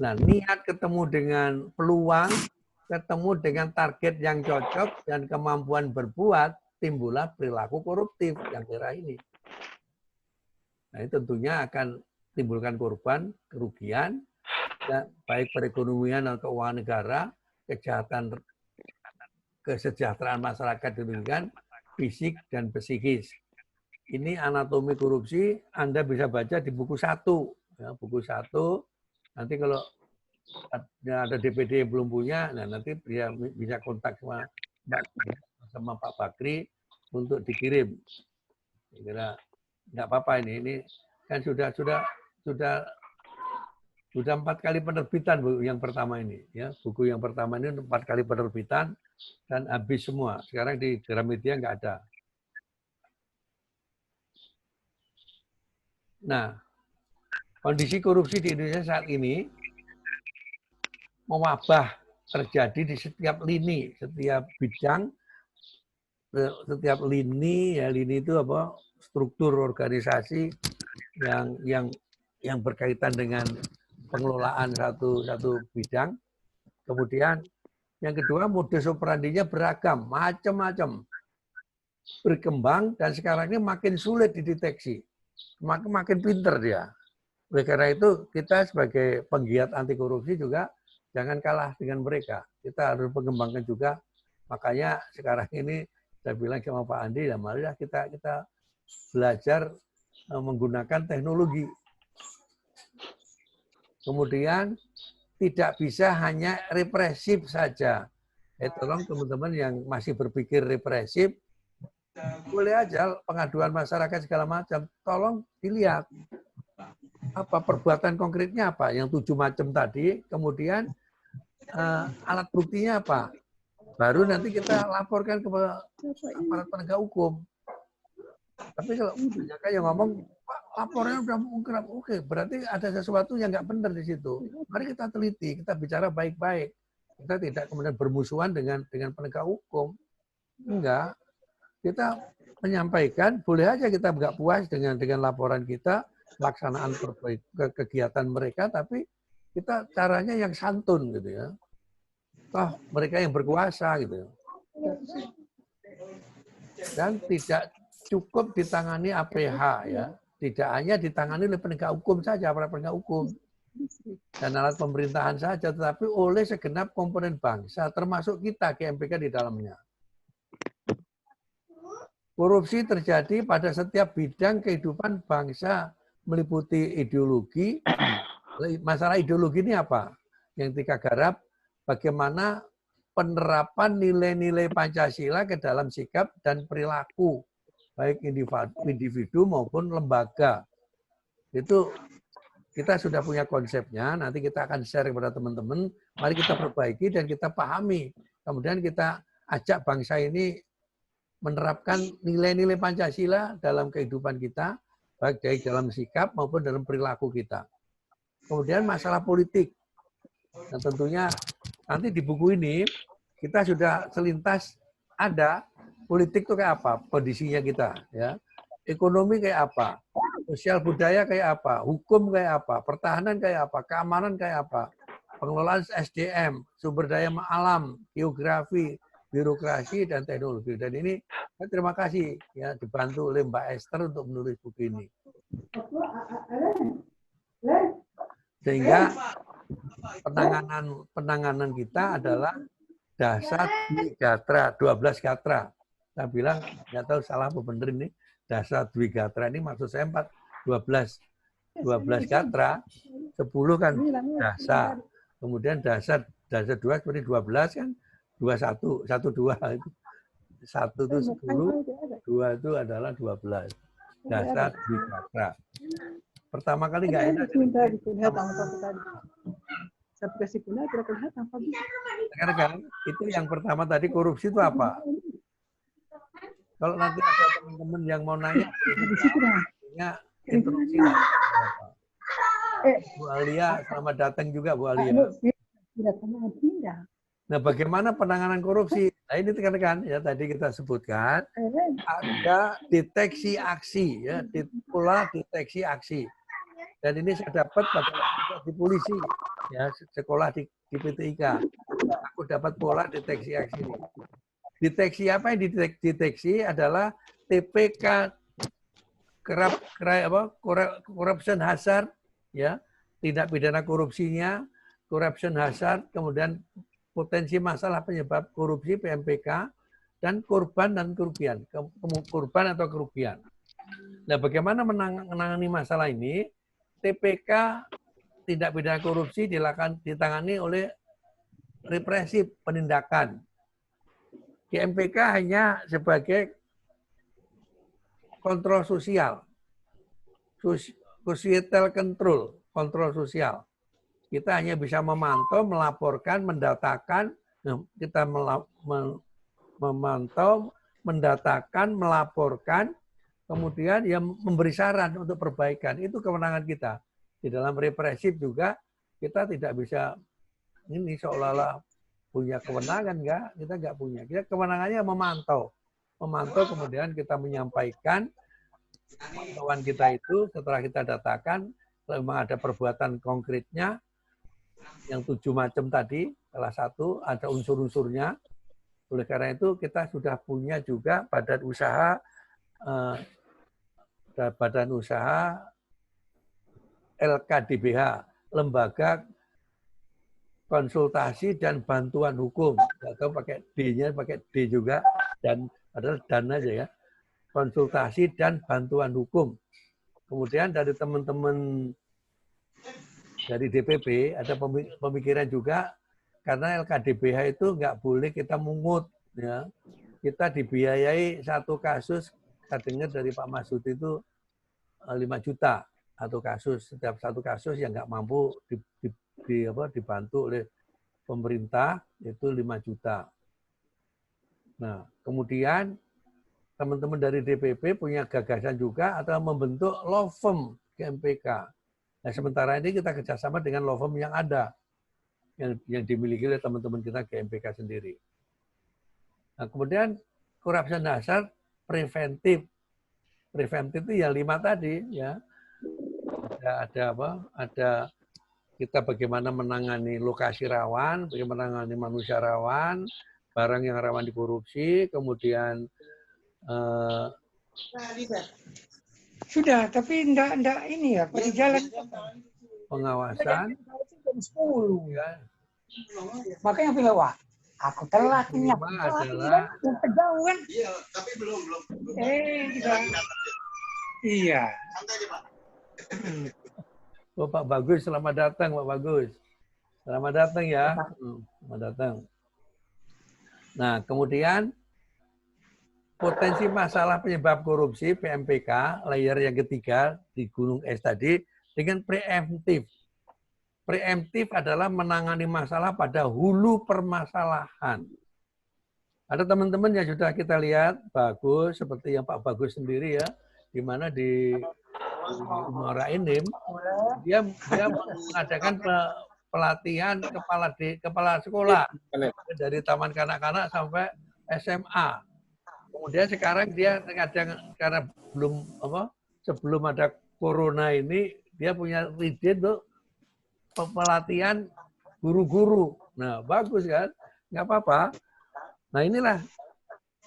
S2: Nah, niat ketemu dengan peluang, ketemu dengan target yang cocok dan kemampuan berbuat, timbullah perilaku koruptif yang kira ini. Nah, ini tentunya akan timbulkan korban, kerugian, ya, baik perekonomian atau keuangan negara, kesejahteraan masyarakat demikian, fisik dan psikis. Ini anatomi korupsi, Anda bisa baca di buku 1. Ya, buku 1, nanti kalau ada DPD yang belum punya, nah nanti dia bisa kontak sama Pak Bakri untuk dikirim. Kira nggak apa-apa ini kan sudah 4 kali penerbitan buku yang pertama ini, ya buku yang pertama ini 4 kali penerbitan dan habis semua. Sekarang di Gramedia nggak ada. Nah, kondisi korupsi di Indonesia saat ini mewabah, terjadi di setiap lini, setiap bidang, setiap lini. Ya, lini itu apa? Struktur organisasi yang berkaitan dengan pengelolaan satu bidang. Kemudian yang kedua, modus operandinya beragam, macam-macam, berkembang dan sekarang ini makin sulit dideteksi, makin pinter dia. Oleh karena itu kita sebagai penggiat anti korupsi juga jangan kalah dengan mereka. Kita harus mengembangkan juga. Makanya sekarang ini saya bilang sama Pak Andi, ya marilah kita belajar menggunakan teknologi. Kemudian tidak bisa hanya represif saja. Tolong teman-teman yang masih berpikir represif, boleh aja pengaduan masyarakat segala macam, tolong dilihat apa perbuatan konkretnya apa, yang 7 macam tadi, kemudian alat buktinya apa, baru nanti kita laporkan ke aparat penegak hukum. Tapi kalau mereka yang ngomong, Pak, laporannya udah mengungkap, oke, berarti ada sesuatu yang nggak benar di situ. Mari kita teliti, kita bicara baik-baik. Kita tidak kemudian bermusuhan dengan penegak hukum. Enggak. Kita menyampaikan, boleh aja kita nggak puas dengan laporan kita, pelaksanaan kegiatan mereka, tapi kita caranya yang santun gitu ya. Toh mereka yang berkuasa gitu. Dan tidak cukup ditangani APH ya. Tidak hanya ditangani oleh penegak hukum saja, para penegak hukum dan alat pemerintahan saja, tetapi oleh segenap komponen bangsa, termasuk kita GMPK di dalamnya. Korupsi terjadi pada setiap bidang kehidupan bangsa, meliputi ideologi. Masalah ideologi ini apa? Yang Tika garap, bagaimana penerapan nilai-nilai Pancasila ke dalam sikap dan perilaku, baik individu maupun lembaga. Itu kita sudah punya konsepnya, nanti kita akan share kepada teman-teman, mari kita perbaiki dan kita pahami. Kemudian kita ajak bangsa ini menerapkan nilai-nilai Pancasila dalam kehidupan kita, baik dari dalam sikap maupun dalam perilaku kita. Kemudian masalah politik. Nah, tentunya nanti di buku ini kita sudah selintas ada politik itu kayak apa, kondisinya kita, ya. Ekonomi kayak apa, sosial budaya kayak apa, hukum kayak apa, pertahanan kayak apa, keamanan kayak apa, pengelolaan SDM, sumber daya alam, geografi, birokrasi dan teknologi. Dan ini terima kasih ya dibantu oleh Mbak Esther untuk menulis buku ini. Sehingga penanganan kita adalah dasar Dwi Gatra, 12 Gatra. Saya bilang nggak tahu salah apa bener ini. Dasar Dwi Gatra ini maksud saya 12 Gatra, 10 kan dasar. Kemudian dasar 2 seperti 12 kan 21, 1 2 itu. 1 itu 10, 2 itu adalah 12. Dasar Dwi Gatra. Pertama kali nggak enak. Karena itu yang pertama tadi, korupsi itu apa? Kalau nanti ada teman-teman yang mau nanya, introduksi lah. Bu Alia, selamat datang juga Bu Alia. Nah, bagaimana penanganan korupsi? Nah, ini rekan-rekan ya tadi kita sebutkan ada deteksi aksi ya, pola deteksi aksi. Dan ini saya dapat pada di polisi ya, sekolah di PTIK. Aku dapat pola deteksi aksi ini. Deteksi apa yang dideteksi adalah TPK corruption hazard ya, tindak pidana korupsinya, corruption hazard, kemudian potensi masalah penyebab korupsi PMPK, dan korban dan kerugian, korban atau kerugian. Nah, bagaimana menangani masalah ini? TPK tindak pidana korupsi ditangani oleh represif, penindakan. GMPK hanya sebagai kontrol sosial, societal control, kontrol sosial. Kita hanya bisa memantau, melaporkan, mendatakan, kita memantau, mendatakan, melaporkan, kemudian ya memberi saran untuk perbaikan. Itu kewenangan kita. Di dalam represif juga kita tidak bisa ini seolah-olah punya kewenangan, enggak, kita enggak punya. Kita kewenangannya memantau. Memantau kemudian kita menyampaikan pantauan kita itu setelah kita datakan, kalau memang ada perbuatan konkretnya, yang 7 macam tadi, salah satu ada unsur-unsurnya. Oleh karena itu kita sudah punya juga badan usaha LKDBH, Lembaga Konsultasi dan Bantuan Hukum. Nggak tahu pakai D-nya, pakai D juga, dan adalah dan aja ya. Konsultasi dan Bantuan Hukum. Kemudian dari teman-teman dari DPP ada pemikiran juga karena LKDBH itu nggak boleh kita mungut, ya. Kita dibiayai satu kasus, saya dengar dari Pak Masud itu 5 juta satu kasus. Setiap satu kasus yang nggak mampu dibantu oleh pemerintah itu 5 juta. Nah, kemudian teman-teman dari DPP punya gagasan juga atau membentuk law firm GMPK. Nah, sementara ini kita kerjasama dengan law firm yang ada, yang dimiliki oleh teman-teman kita GMPK sendiri. Nah, kemudian corruption hazard preventif. Preventif itu yang 5 tadi, ya. Ada kita bagaimana menangani lokasi rawan, bagaimana menangani manusia rawan, barang yang rawan dikorupsi, kemudian
S5: sudah, tapi enggak ini ya, pada jalan
S2: pengawasan.
S5: jam 10.
S2: Ya.
S5: Makanya aku bilang, wah, aku telat nih.
S2: Adalah
S5: Kejauhan.
S3: Iya, tapi belum.
S5: Tidak. Iya.
S3: Santai aja, Pak.
S2: Oh, Pak Bagus, selamat datang Pak Bagus. Selamat datang ya. Selamat datang. Nah, kemudian potensi masalah penyebab korupsi PMPK layer yang ketiga di Gunung Es tadi dengan preemptif. Preemptif adalah menangani masalah pada hulu permasalahan. Ada teman-teman yang sudah kita lihat bagus seperti yang Pak Bagus sendiri ya, di mana di Muara Enim dia mengadakan pelatihan kepala sekolah dari taman kanak-kanak sampai SMA. Kemudian sekarang dia kadang karena sebelum ada corona ini dia punya ide untuk pelatihan guru-guru. Nah, bagus kan? Nggak apa-apa. Nah, inilah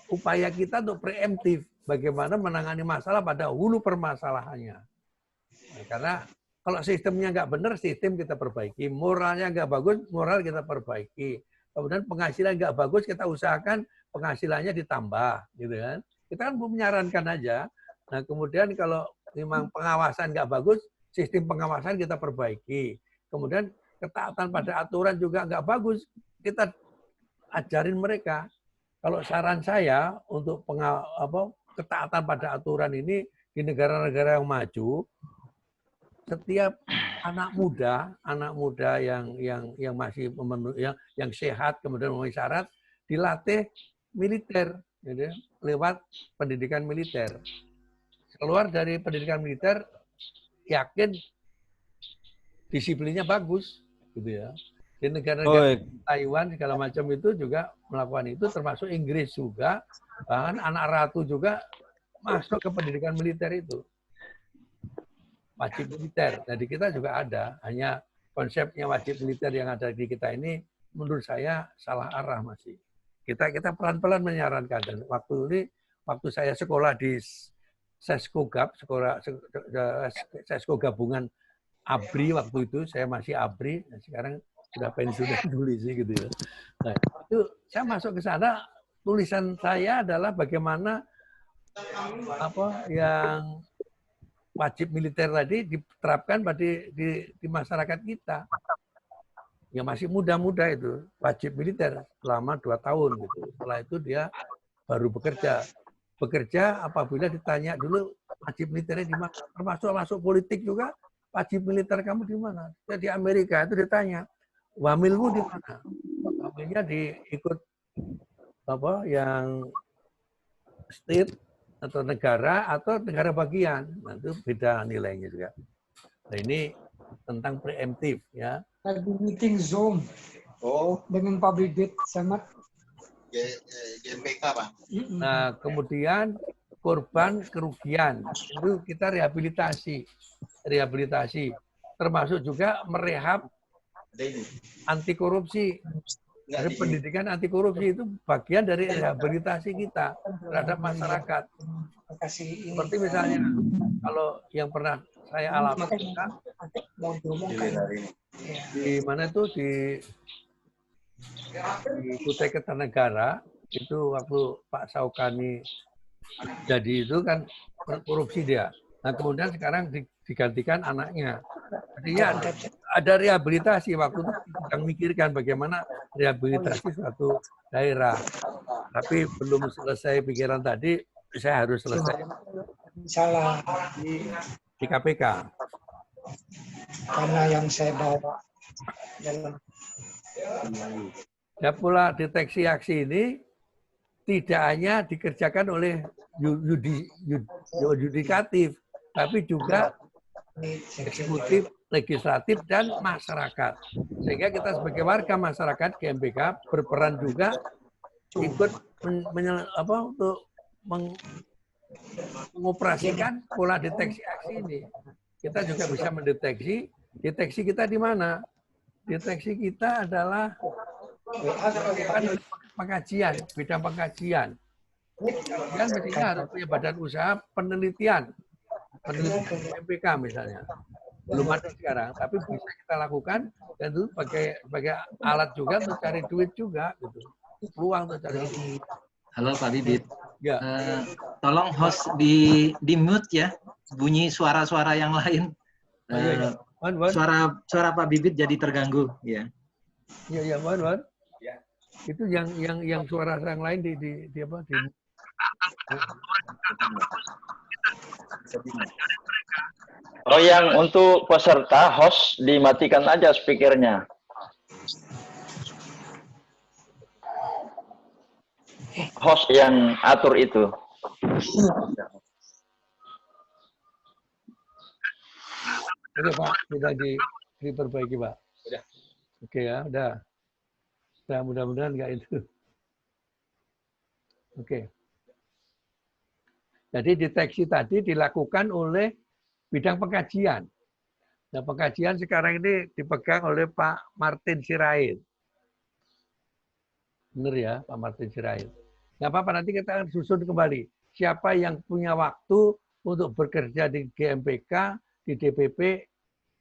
S2: upaya kita untuk preemptif. Bagaimana menangani masalah pada hulu permasalahannya. Nah, karena kalau sistemnya nggak benar, sistem kita perbaiki. Moralnya nggak bagus, moral kita perbaiki. Kemudian penghasilan nggak bagus, kita usahakan penghasilannya ditambah, gitu kan? Kita kan menyarankan aja. Nah, kemudian kalau memang pengawasan nggak bagus, sistem pengawasan kita perbaiki. Kemudian ketaatan pada aturan juga nggak bagus, kita ajarin mereka. Kalau saran saya untuk ketaatan pada aturan ini di negara-negara yang maju, setiap anak muda yang masih memenuhi yang sehat kemudian memenuhi syarat dilatih militer, gitu, lewat pendidikan militer. Keluar dari pendidikan militer, yakin disiplinnya bagus, gitu ya. Di negara-negara Taiwan segala macam itu juga melakukan itu, termasuk Inggris juga, bahkan anak ratu juga masuk ke pendidikan militer itu. Wajib militer. Jadi kita juga ada, hanya konsepnya wajib militer yang ada di kita ini menurut saya salah arah masih. Kita pelan-pelan menyarankan, dan waktu saya sekolah di Seskogab, Sesko gabungan ABRI waktu itu, saya masih ABRI, sekarang sudah pensiun dulu sih gitu ya. Nah, itu saya masuk ke sana, tulisan saya adalah bagaimana yang wajib militer tadi diterapkan di masyarakat kita. Yang masih muda-muda itu wajib militer selama 2 tahun gitu. Setelah itu dia baru bekerja. Bekerja apabila ditanya dulu wajib militernya di mana, termasuk masuk politik juga, wajib militer kamu di mana? Di Amerika itu ditanya, wamilmu di mana? Wamilnya ikut yang state atau negara bagian. Nah, itu beda nilainya juga. Nah, ini tentang preemptif ya.
S5: Lagi meeting Zoom.
S3: Oh,
S5: Dengan public debt sama
S3: GMPK, Pak.
S2: Nah, kemudian korban kerugian itu kita rehabilitasi, termasuk juga merehab anti korupsi. Dari pendidikan anti korupsi itu bagian dari rehabilitasi kita terhadap masyarakat. Seperti misalnya kalau yang pernah saya alami di mana itu di Kutai Kertanegara itu waktu Pak Saukani jadi itu kan korupsi dia. Nah, kemudian sekarang digantikan anaknya. Jadi ya ada rehabilitasi waktu itu sedang mikirkan bagaimana rehabilitasi suatu daerah. Tapi belum selesai pikiran tadi, saya harus selesai
S5: Salah.
S2: di KPK.
S5: Karena yang saya bawa dalam
S2: Ya pula deteksi aksi ini tidak hanya dikerjakan oleh yudikatif, tapi juga eksekutif, legislatif, dan masyarakat. Sehingga kita sebagai warga masyarakat GMBK berperan juga ikut untuk mengoperasikan pola deteksi aksi ini. Kita juga bisa mendeteksi, deteksi kita di mana? Deteksi kita adalah pengkajian, bidang pengkajian. Kemudian mestinya harus punya badan usaha penelitian MPK misalnya. Belum ada sekarang, tapi bisa kita lakukan dan itu sebagai alat juga untuk cari duit juga, gitu. Peluang untuk cari duit.
S6: Halo Pak Bibit.
S2: Ya.
S6: Tolong host di mute ya, bunyi suara-suara yang lain. Suara Pak Bibit jadi terganggu ya.
S2: Iya, Wan. Itu yang suara yang lain di apa?
S7: Oh, yang untuk peserta host dimatikan aja speakernya. Host yang atur itu.
S2: Oke Pak, sudah diperbaiki Pak. Sudah. Oke ya, udah. Nah, mudah-mudahan nggak itu. Oke. Jadi deteksi tadi dilakukan oleh bidang pengkajian. Nah, pengkajian sekarang ini dipegang oleh Pak Martin Sirait. Benar ya, Pak Martin Sirait. Nggak apa-apa, nanti kita akan susun kembali. Siapa yang punya waktu untuk bekerja di GMPK, di DPP,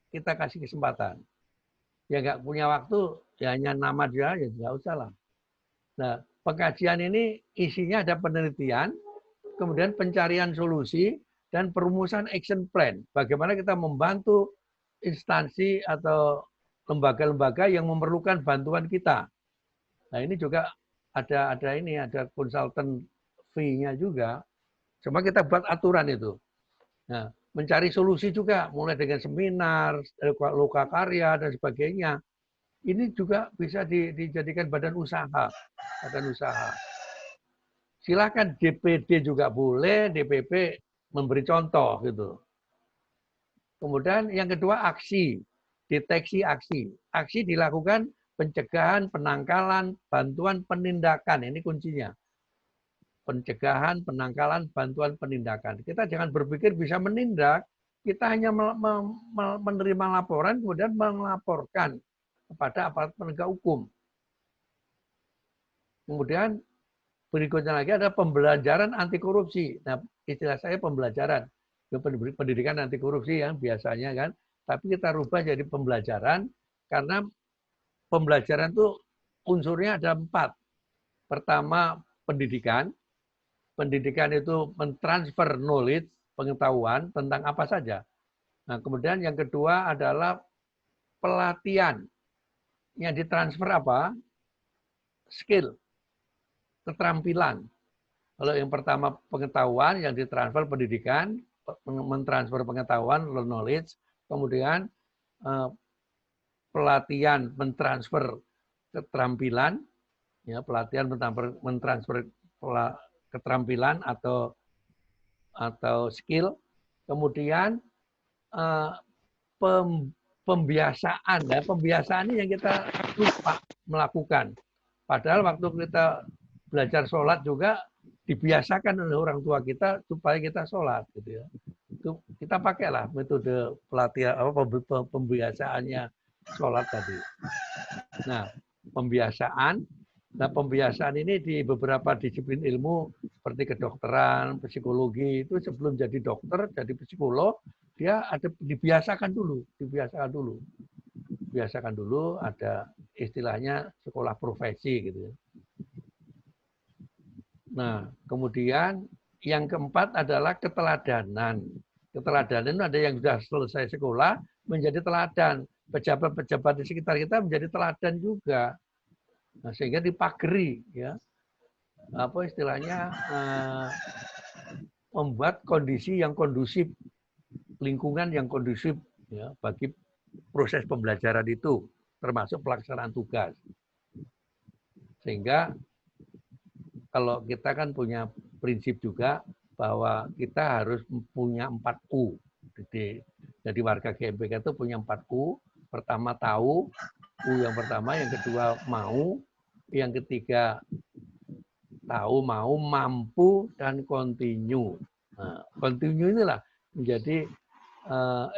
S2: kita kasih kesempatan. Ya nggak punya waktu, ya hanya nama dia, ya nggak usah lah. Nah, pengkajian ini isinya ada penelitian, kemudian pencarian solusi, dan perumusan action plan. Bagaimana kita membantu instansi atau lembaga-lembaga yang memerlukan bantuan kita. Nah, ini juga ada konsultan fee-nya juga. Cuma kita buat aturan itu. Nah, mencari solusi juga, mulai dengan seminar, lokakarya, dan sebagainya. Ini juga bisa dijadikan badan usaha. Silakan DPD juga boleh, DPP memberi contoh gitu. Kemudian yang kedua aksi, deteksi aksi. Aksi dilakukan pencegahan, penangkalan, bantuan, penindakan. Ini kuncinya. Pencegahan, penangkalan, bantuan, penindakan. Kita jangan berpikir bisa menindak, kita hanya menerima laporan, kemudian melaporkan kepada aparat penegak hukum. Kemudian berikutnya lagi ada pembelajaran anti korupsi. Nah, istilah saya pembelajaran. Pendidikan anti korupsi yang biasanya kan. Tapi kita rubah jadi pembelajaran, karena pembelajaran itu unsurnya ada 4. Pertama, pendidikan. Pendidikan itu mentransfer knowledge, pengetahuan tentang apa saja. Nah, kemudian yang kedua adalah pelatihan. Yang ditransfer apa? Skill, keterampilan. Kalau yang pertama pengetahuan, yang ditransfer pendidikan, mentransfer pengetahuan, knowledge. Kemudian pelatihan mentransfer keterampilan, ya, pelatihan mentransfer keterampilan atau skill. Kemudian pembiasaan, ya, pembiasaan ini yang kita lupa melakukan. Padahal waktu kita belajar sholat juga dibiasakan oleh orang tua kita supaya kita sholat, gitu ya. Itu kita pakailah metode pelatihan pembiasaannya sholat tadi. Nah, pembiasaan ini di beberapa disiplin ilmu seperti kedokteran, psikologi, itu sebelum jadi dokter, jadi psikolog, dia ada dibiasakan dulu, ada istilahnya sekolah profesi gitu ya. Nah, kemudian yang keempat adalah keteladanan. Keteladanan ada yang sudah selesai sekolah menjadi teladan. pejabat-pejabat di sekitar kita menjadi teladan juga. Nah, sehingga dipageri, ya, apa istilahnya, membuat kondisi yang kondusif, lingkungan yang kondusif, ya, bagi proses pembelajaran itu, termasuk pelaksanaan tugas. Sehingga kalau kita kan punya prinsip juga bahwa kita harus punya 4U. Jadi warga GMPK itu punya 4U. Pertama tahu, U yang pertama, yang kedua mau, yang ketiga tahu, mau, mampu, dan continue. Nah, continue inilah menjadi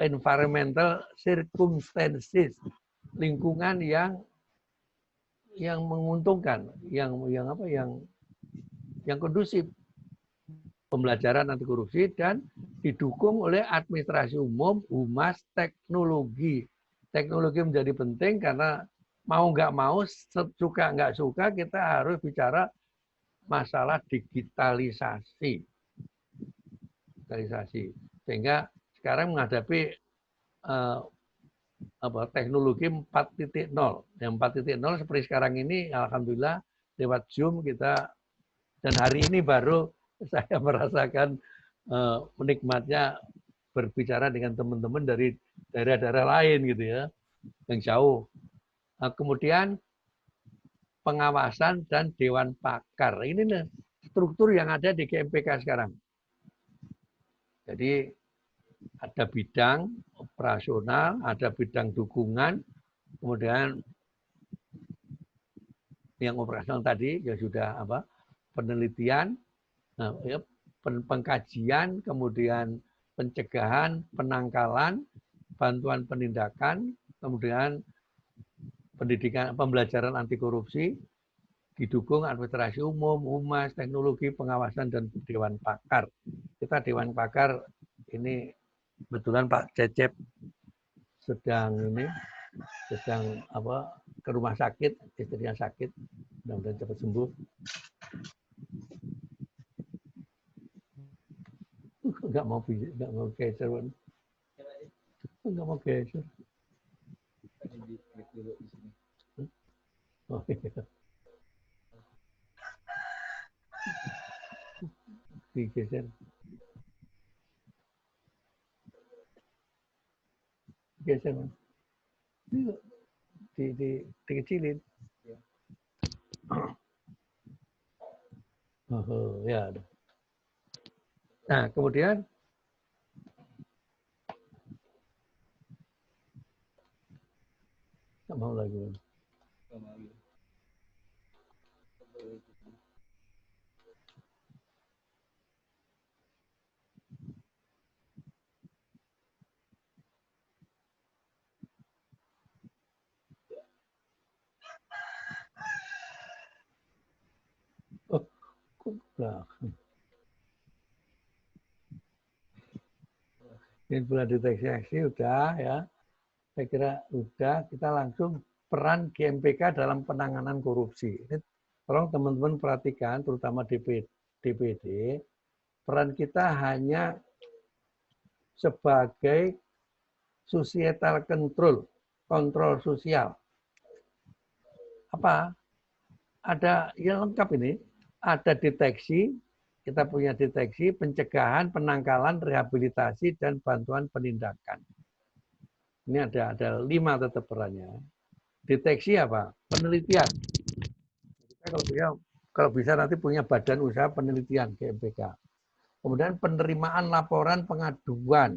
S2: environmental circumstances, lingkungan yang menguntungkan, yang kondusif, pembelajaran anti korupsi, dan didukung oleh administrasi umum, humas, teknologi. Teknologi menjadi penting karena mau nggak mau, suka nggak suka, kita harus bicara masalah digitalisasi. Sehingga sekarang menghadapi teknologi 4.0. Yang 4.0 seperti sekarang ini, alhamdulillah lewat Zoom kita, dan hari ini baru saya merasakan menikmatnya berbicara dengan teman-teman dari daerah-daerah lain gitu ya, yang jauh. Kemudian pengawasan dan dewan pakar. Ini nih struktur yang ada di GMPK sekarang. Jadi ada bidang operasional, ada bidang dukungan, kemudian yang operasional tadi ya sudah penelitian, pengkajian, kemudian pencegahan, penangkalan, bantuan penindakan, kemudian pendidikan, pembelajaran anti korupsi, didukung administrasi umum, humas, teknologi, pengawasan, dan dewan pakar. Kita dewan pakar ini kebetulan Pak Cecep sedang ke rumah sakit, istrinya sakit, mudah-mudahan cepat sembuh. Nggak mau geser, nggak mau geser. Oh, iya. Digeser. Geser, Mas. Dikecilin. Oh, ya. Nah, kemudian nggak mau lagi. Oh, kok belakang? Ini bulan deteksi aksi udah ya. Saya kira udah, kita langsung peran GMPK dalam penanganan korupsi. Ini tolong teman-teman perhatikan, terutama DPD, peran kita hanya sebagai societal control, kontrol sosial. Apa? Ada yang lengkap ini, ada deteksi, kita punya deteksi, pencegahan, penangkalan, rehabilitasi, dan bantuan penindakan. Ini ada 5 tetap perannya. Deteksi apa? Penelitian. Kita kalau bisa nanti punya badan usaha penelitian GMPK. Kemudian penerimaan laporan pengaduan.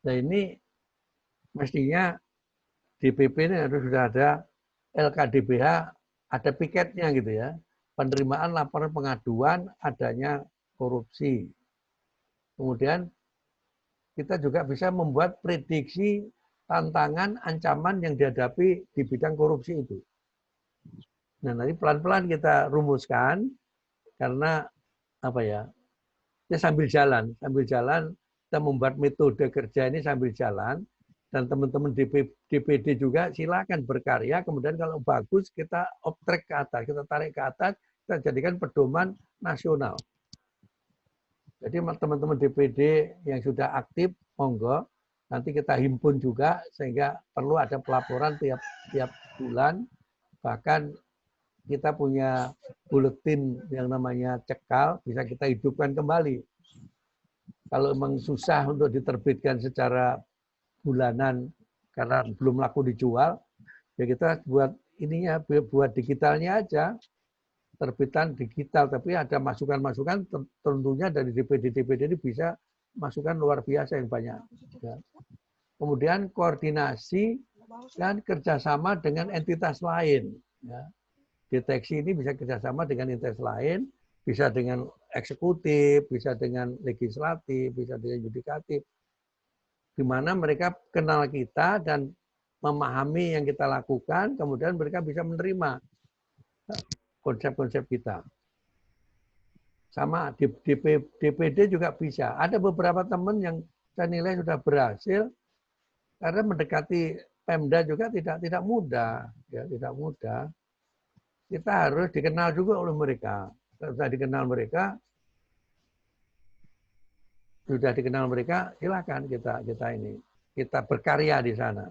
S2: Nah ini mestinya DPP ini harus sudah ada LKDBH, ada piketnya gitu ya. Penerimaan laporan pengaduan adanya korupsi. Kemudian kita juga bisa membuat prediksi tantangan, ancaman yang dihadapi di bidang korupsi itu. Nah, nanti pelan-pelan kita rumuskan karena ya sambil jalan kita membuat metode kerja ini sambil jalan, dan teman-teman DPD juga silakan berkarya, kemudian kalau bagus kita off-track ke atas, kita tarik ke atas, kita jadikan pedoman nasional. Jadi teman-teman DPD yang sudah aktif, monggo, Nanti kita himpun juga sehingga perlu ada pelaporan tiap bulan. Bahkan kita punya buletin yang namanya cekal, bisa kita hidupkan kembali. Kalau memang susah untuk diterbitkan secara bulanan karena belum laku dijual, ya kita buat ininya, buat digitalnya aja, terbitan digital. Tapi ada masukan-masukan tentunya dari DPD-DPD ini bisa masukan luar biasa yang banyak. Ya. Kemudian koordinasi dan kerjasama dengan entitas lain. Ya. Deteksi ini bisa kerjasama dengan entitas lain, bisa dengan eksekutif, bisa dengan legislatif, bisa dengan yudikatif. Di mana mereka kenal kita dan memahami yang kita lakukan, kemudian mereka bisa menerima konsep-konsep kita. Sama DPD juga bisa. Ada beberapa teman yang saya nilai sudah berhasil karena mendekati Pemda juga tidak mudah, ya tidak mudah. Kita harus dikenal juga oleh mereka. Sudah dikenal mereka, silakan kita berkarya di sana.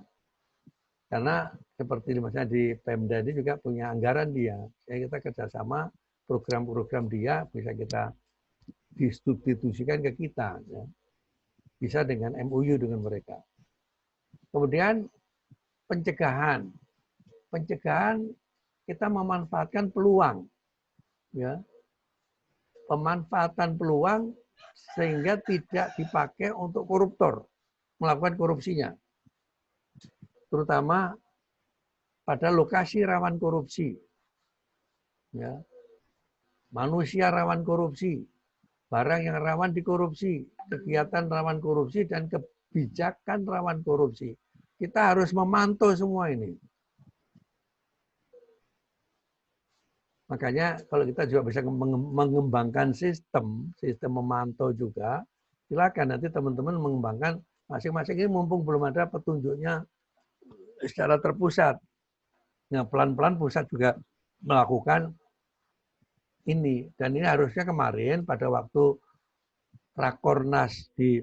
S2: Karena seperti misalnya di Pemda ini juga punya anggaran dia, ya kita kerjasama program-program dia bisa kita distribusikan ke kita, ya. Bisa dengan MOU dengan mereka. Kemudian pencegahan kita memanfaatkan peluang, ya, pemanfaatan peluang sehingga tidak dipakai untuk koruptor melakukan korupsinya, terutama pada lokasi rawan korupsi, ya, manusia rawan korupsi, barang yang rawan dikorupsi, kegiatan rawan korupsi dan kebijakan rawan korupsi. Kita harus memantau semua ini. Makanya kalau kita juga bisa mengembangkan sistem memantau juga, silakan nanti teman-teman mengembangkan masing-masing ini mumpung belum ada petunjuknya secara terpusat. Nah, pelan-pelan pusat juga melakukan ini. Dan ini harusnya kemarin pada waktu Rakornas di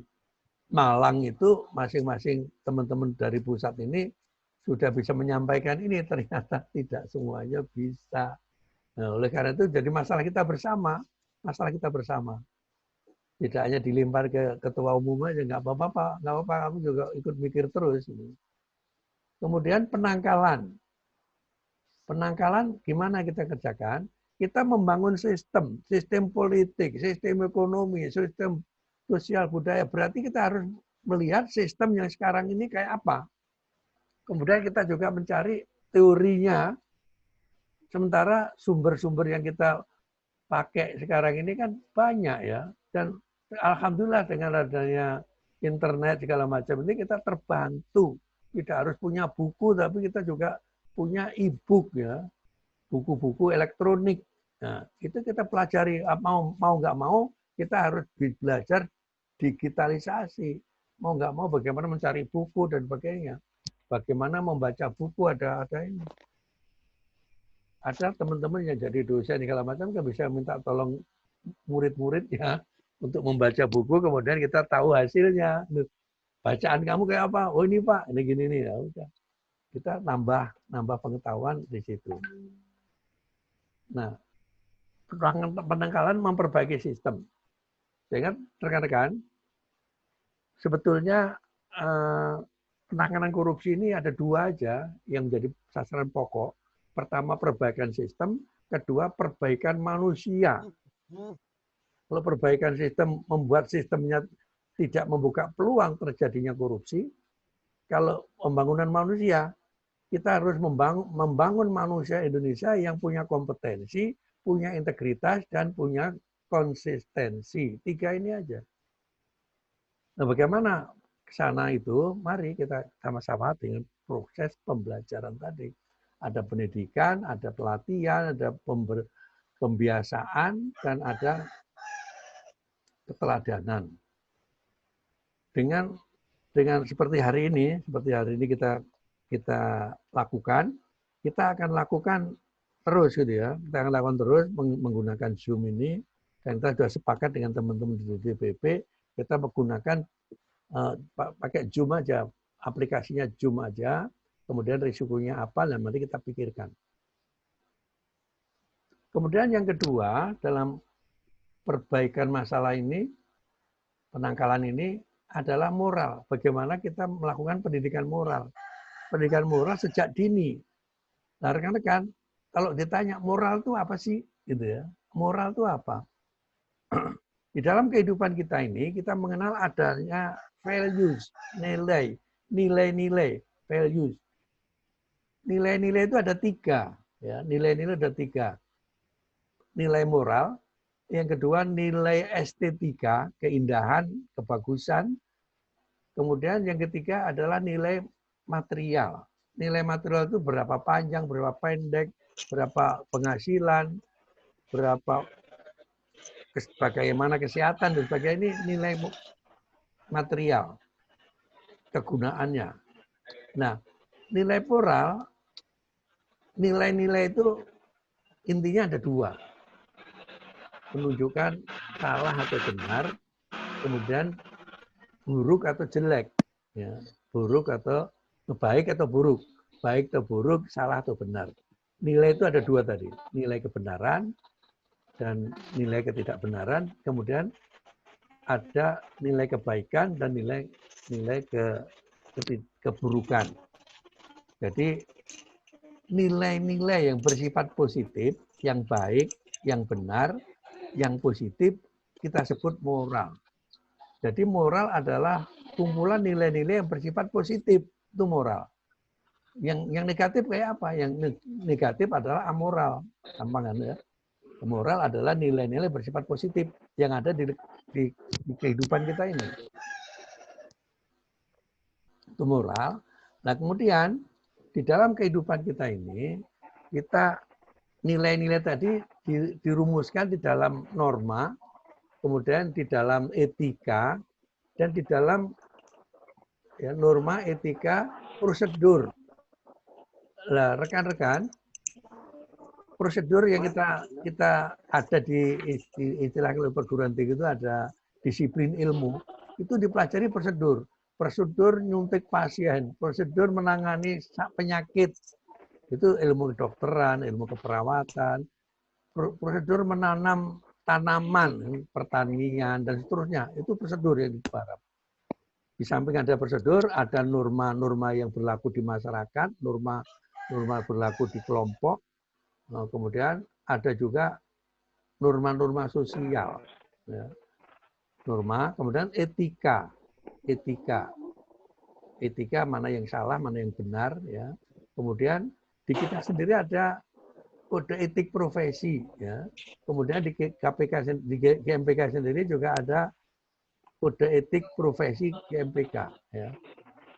S2: Malang itu masing-masing teman-teman dari pusat ini sudah bisa menyampaikan ini, ternyata tidak semuanya bisa. Nah, oleh karena itu jadi masalah kita bersama. Tidak hanya dilempar ke ketua umum aja, nggak apa-apa, kamu juga ikut mikir terus. Kemudian penangkalan gimana kita kerjakan? Kita membangun sistem politik, sistem ekonomi, sistem sosial budaya. Berarti kita harus melihat sistem yang sekarang ini kayak apa. Kemudian kita juga mencari teorinya. Sementara sumber-sumber yang kita pakai sekarang ini kan banyak ya. Dan alhamdulillah dengan adanya internet segala macam ini kita terbantu. Tidak harus punya buku, tapi kita juga punya e-book ya. Buku-buku elektronik. Nah, itu kita pelajari. Mau nggak mau, kita harus belajar digitalisasi. Mau nggak mau bagaimana mencari buku dan sebagainya. Bagaimana membaca buku ada ini. Ada teman-teman yang jadi dosen segala macam kan bisa minta tolong murid-muridnya untuk membaca buku, kemudian kita tahu hasilnya. Bacaan kamu kayak apa? Oh ini Pak, ini gini nih. Ya udah. Kita nambah pengetahuan di situ. Nah, penangkalan memperbaiki sistem. Sehingga rekan-rekan, sebetulnya penanganan korupsi ini ada dua aja yang menjadi sasaran pokok. Pertama, perbaikan sistem. Kedua, perbaikan manusia. Kalau perbaikan sistem membuat sistemnya tidak membuka peluang terjadinya korupsi. Kalau pembangunan manusia, kita harus membangun manusia Indonesia yang punya kompetensi, punya integritas, dan punya konsistensi. 3 ini aja. Nah, bagaimana ke sana itu? Mari kita sama-sama dengan proses pembelajaran tadi. Ada pendidikan, ada pelatihan, ada pembiasaan, dan ada keteladanan. Dengan seperti hari ini kita lakukan, kita akan lakukan terus gitu ya. Kita akan lakukan terus menggunakan Zoom ini, dan kita sudah sepakat dengan teman-teman di DPP, kita menggunakan pakai Zoom aja, aplikasinya Zoom aja, kemudian risikonya apa, dan nanti kita pikirkan. Kemudian yang kedua, dalam perbaikan masalah ini, penangkalan ini adalah moral. Bagaimana kita melakukan pendidikan moral. Pendidikan moral sejak dini. Nah, rekan-rekan, kalau ditanya moral itu apa sih? Gitu ya. Moral itu apa? Di dalam kehidupan kita ini, kita mengenal adanya values, nilai-nilai, values. Nilai-nilai itu ada 3. Ya, nilai-nilai ada 3. Nilai moral, yang kedua nilai estetika, keindahan, kebagusan. Kemudian yang ketiga adalah nilai material. Nilai material itu berapa panjang, berapa pendek, berapa penghasilan, berapa bagaimana kesehatan, dan sebagainya. Ini nilai material, kegunaannya. Nah, nilai moral, nilai-nilai itu intinya ada 2. Menunjukkan salah atau benar, kemudian buruk atau jelek. Ya, buruk atau baik atau buruk. Baik atau buruk, salah atau benar. Nilai itu ada 2 tadi. Nilai kebenaran dan nilai ketidakbenaran. Kemudian ada nilai kebaikan dan nilai keburukan. Jadi nilai-nilai yang bersifat positif, yang baik, yang benar, yang positif, kita sebut moral. Jadi moral adalah kumpulan nilai-nilai yang bersifat positif, itu moral. Yang negatif kayak apa? Yang negatif adalah amoral. Gampang kan ya? Moral adalah nilai-nilai bersifat positif yang ada di kehidupan kita ini. Itu moral. Nah, kemudian di dalam kehidupan kita ini, kita nilai-nilai tadi dirumuskan di dalam norma, kemudian di dalam etika, dan di dalam ya, norma, etika, prosedur. Nah, rekan-rekan, prosedur yang kita ada di istilah perguruan tinggi itu ada disiplin ilmu, itu dipelajari prosedur. Prosedur nyuntik pasien, prosedur menangani penyakit, itu ilmu kedokteran, ilmu keperawatan, prosedur menanam tanaman, pertanian, dan seterusnya. Itu prosedur yang digarap. Di samping ada prosedur, ada norma-norma yang berlaku di masyarakat, norma berlaku di kelompok. Nah, kemudian ada juga norma-norma sosial. Ya. Norma, kemudian etika. Etika mana yang salah, mana yang benar. Ya. Kemudian di kita sendiri ada kode etik profesi, ya. Kemudian di KPK, di GMPK sendiri juga ada kode etik profesi GMPK, ya,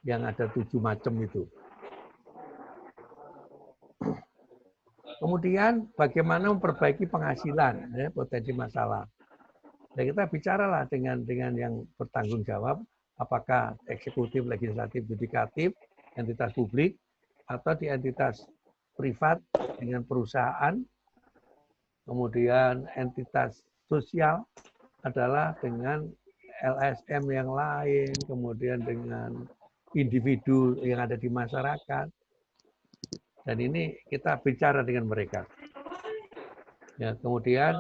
S2: yang ada 7 macam itu. Kemudian bagaimana memperbaiki penghasilan, ya, potensi masalah. Dan kita bicaralah dengan yang bertanggung jawab, apakah eksekutif, legislatif, yudikatif, entitas publik, atau di entitas privat dengan perusahaan, kemudian entitas sosial adalah dengan LSM yang lain, kemudian dengan individu yang ada di masyarakat. Dan ini kita bicara dengan mereka. Ya, kemudian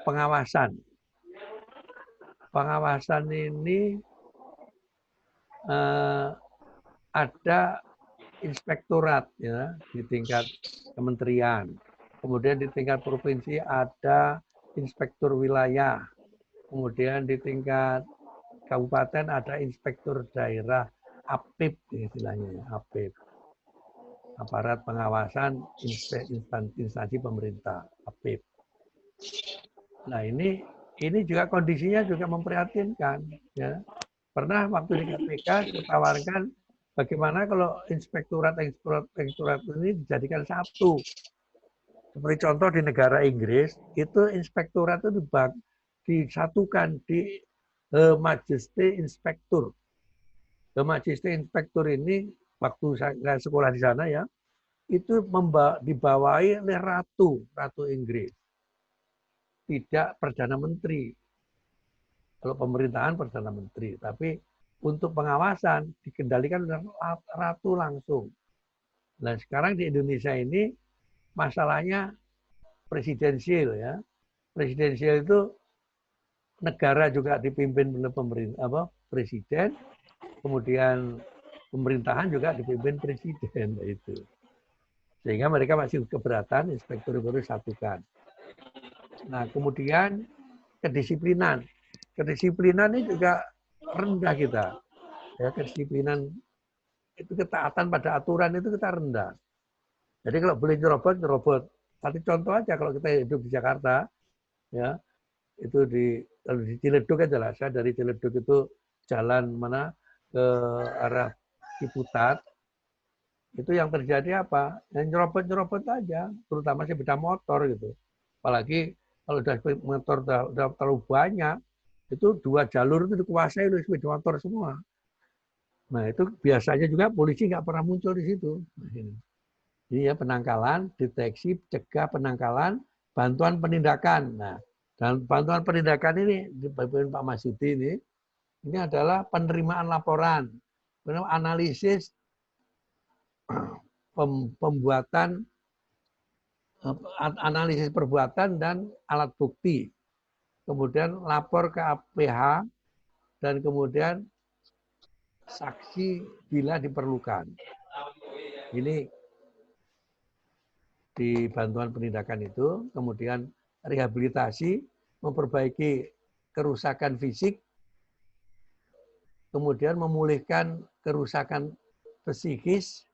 S2: pengawasan. Pengawasan ini ada inspektorat, ya, di tingkat kementerian. Kemudian di tingkat provinsi ada inspektur wilayah. Kemudian di tingkat kabupaten ada inspektur daerah, APIP istilahnya, APIP. Aparat pengawasan instansi pemerintah, APIP. Nah, ini juga kondisinya juga memprihatinkan, ya. Pernah waktu di KPK ditawarkan bagaimana kalau inspektorat ini dijadikan satu. Seperti contoh di negara Inggris, itu inspektorat itu disatukan di Majesty Inspektur. Majesty Inspektur ini, waktu saya sekolah di sana ya, itu dibawahi oleh Ratu Inggris. Tidak Perdana Menteri. Kalau pemerintahan Perdana Menteri, tapi untuk pengawasan dikendalikan oleh ratu langsung. Nah, sekarang di Indonesia ini masalahnya presidensial ya. Presidensial itu negara juga dipimpin oleh presiden, kemudian pemerintahan juga dipimpin presiden itu. Sehingga mereka masih keberatan inspektur baru satukan. Nah, kemudian kedisiplinan. Kedisiplinan ini juga rendah kita. Ya, kedisiplinan itu ketaatan pada aturan itu kita rendah. Jadi kalau boleh nyerobot, nyerobot. Satu contoh aja kalau kita hidup di Jakarta, ya itu kalau di Ciledug aja lah. Saya dari Ciledug itu jalan mana ke arah Ciputat. Itu yang terjadi apa? Yang nyerobot-nyerobot aja, terutama sepeda motor gitu. Apalagi kalau udah motor udah terlalu banyak, itu 2 jalur itu dikuasai oleh sepeda motor semua. Nah, itu biasanya juga polisi nggak pernah muncul di situ. Jadi ya penangkalan, deteksi, cegah penangkalan, bantuan penindakan. Nah, dan bantuan penindakan ini dipimpin Pak Masyudi ini adalah penerimaan laporan, analisis pembuatan analisis perbuatan dan alat bukti. Kemudian lapor ke APH dan kemudian saksi bila diperlukan. Ini di bantuan penindakan itu, kemudian rehabilitasi, memperbaiki kerusakan fisik, kemudian memulihkan kerusakan psikis,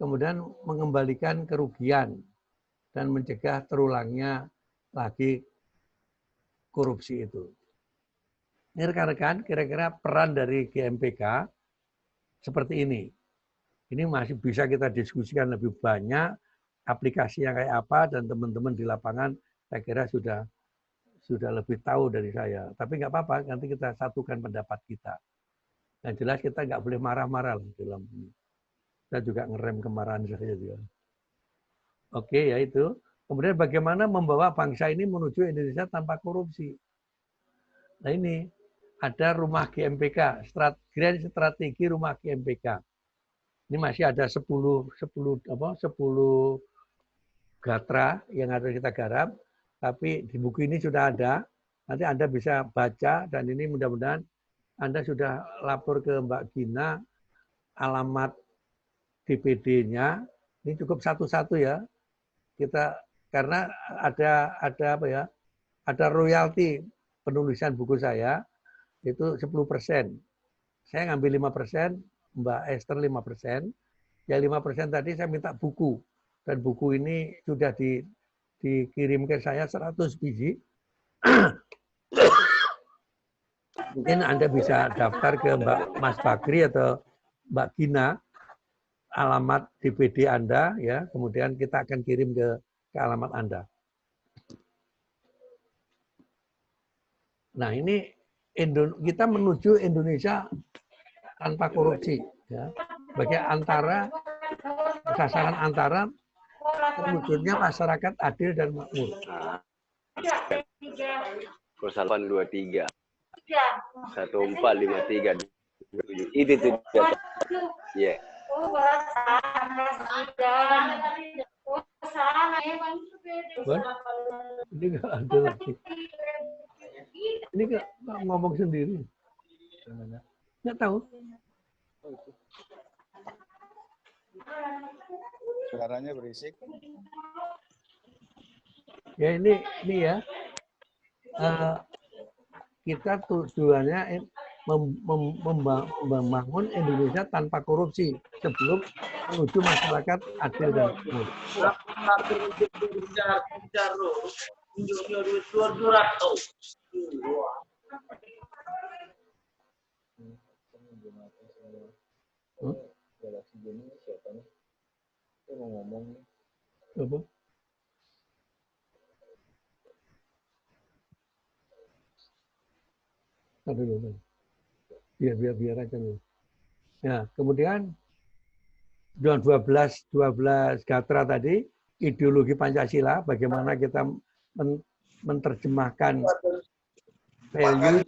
S2: kemudian mengembalikan kerugian dan mencegah terulangnya lagi korupsi itu. Ini rekan-rekan, kira-kira peran dari GMPK seperti ini. Ini masih bisa kita diskusikan lebih banyak, aplikasi yang kayak apa, dan teman-teman di lapangan saya kira sudah lebih tahu dari saya. Tapi nggak apa-apa, nanti kita satukan pendapat kita. Yang jelas kita nggak boleh marah-marah dalam ini. Saya juga ngerem kemarahan saya juga. Oke, ya itu. Kemudian bagaimana membawa bangsa ini menuju Indonesia tanpa korupsi. Nah ini, ada rumah GMPK, Grand Strategi Rumah GMPK. Ini masih ada 10 gatra yang harus kita garap, tapi di buku ini sudah ada. Nanti Anda bisa baca, dan ini mudah-mudahan Anda sudah lapor ke Mbak Gina, alamat DPD-nya. Ini cukup satu-satu ya. Kita karena ada apa ya? Ada royalti penulisan buku saya itu 10%. Saya ngambil 5%, Mbak Esther 5%. Yang 5% tadi saya minta buku. Dan buku ini sudah dikirim ke saya 100 biji. Mungkin Anda bisa daftar ke Mas Bakri atau Mbak Gina, alamat DPD Anda, ya. Kemudian kita akan kirim ke alamat Anda. Nah ini kita menuju Indonesia tanpa korupsi, ya. Bagi sasaran antara terwujudnya masyarakat adil dan makmur.
S8: 0823 1453 itu tuh ya.
S2: Ini nggak ada lagi. Ini nggak ngomong sendiri. Nggak tahu.
S4: Suaranya berisik.
S2: Ya ini ya. Kita tujuannya membangun Indonesia tanpa korupsi sebelum menuju masyarakat adil dan makmur. Apa? Biar aja nih. Nah, kemudian 12 gatra tadi, ideologi Pancasila, bagaimana kita menerjemahkan value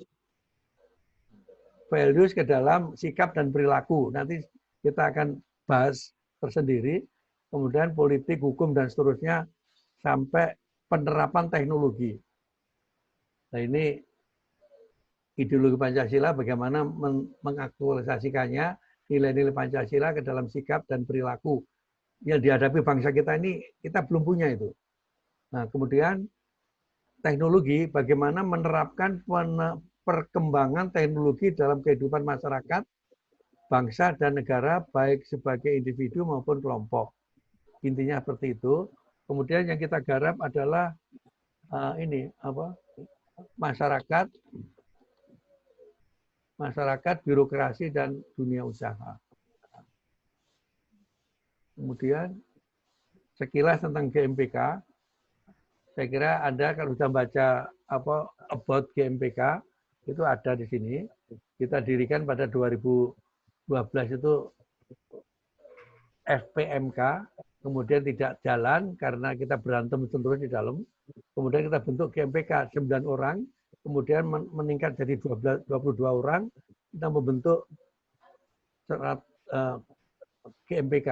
S2: values ke dalam sikap dan perilaku. Nanti kita akan bahas tersendiri. Kemudian politik, hukum, dan seterusnya sampai penerapan teknologi. Nah ini ideologi Pancasila bagaimana mengaktualisasikannya nilai-nilai Pancasila ke dalam sikap dan perilaku yang dihadapi bangsa kita ini, kita belum punya itu. Nah kemudian teknologi, bagaimana menerapkan perkembangan teknologi dalam kehidupan masyarakat, bangsa dan negara, baik sebagai individu maupun kelompok. Intinya seperti itu. Kemudian yang kita garap adalah masyarakat, birokrasi dan dunia usaha. Kemudian sekilas tentang GMPK. Saya kira Anda kalau sudah baca about GMPK itu ada di sini. Kita dirikan pada 2012 itu FPMK, kemudian tidak jalan karena kita berantem terus di dalam. Kemudian kita bentuk GMPK 9 orang, kemudian meningkat jadi 22 orang, kita membentuk GMPK.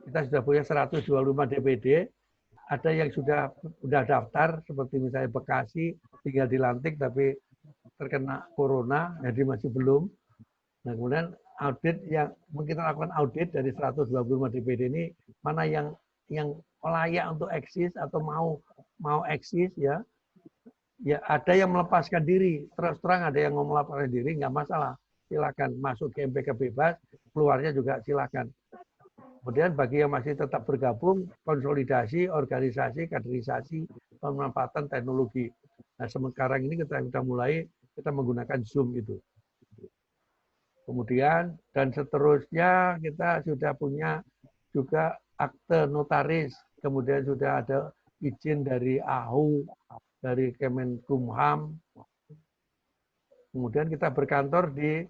S2: Kita sudah punya 125 DPD, ada yang sudah daftar, seperti misalnya Bekasi, tinggal dilantik tapi terkena corona, jadi masih belum. Nah kemudian audit yang kita lakukan audit dari 125 DPD ini, mana yang layak untuk eksis atau mau eksis ya. Ya ada yang melepaskan diri, terus terang ada yang mau melepaskan diri, nggak masalah, silakan masuk ke MPK bebas, keluarnya juga silakan. Kemudian bagi yang masih tetap bergabung, konsolidasi, organisasi, kaderisasi, pemanfaatan teknologi. Nah sekarang ini kita mulai, kita menggunakan Zoom itu. Kemudian dan seterusnya kita sudah punya juga akte notaris, kemudian sudah ada izin dari AHU, dari Kemenkumham. Kemudian kita berkantor di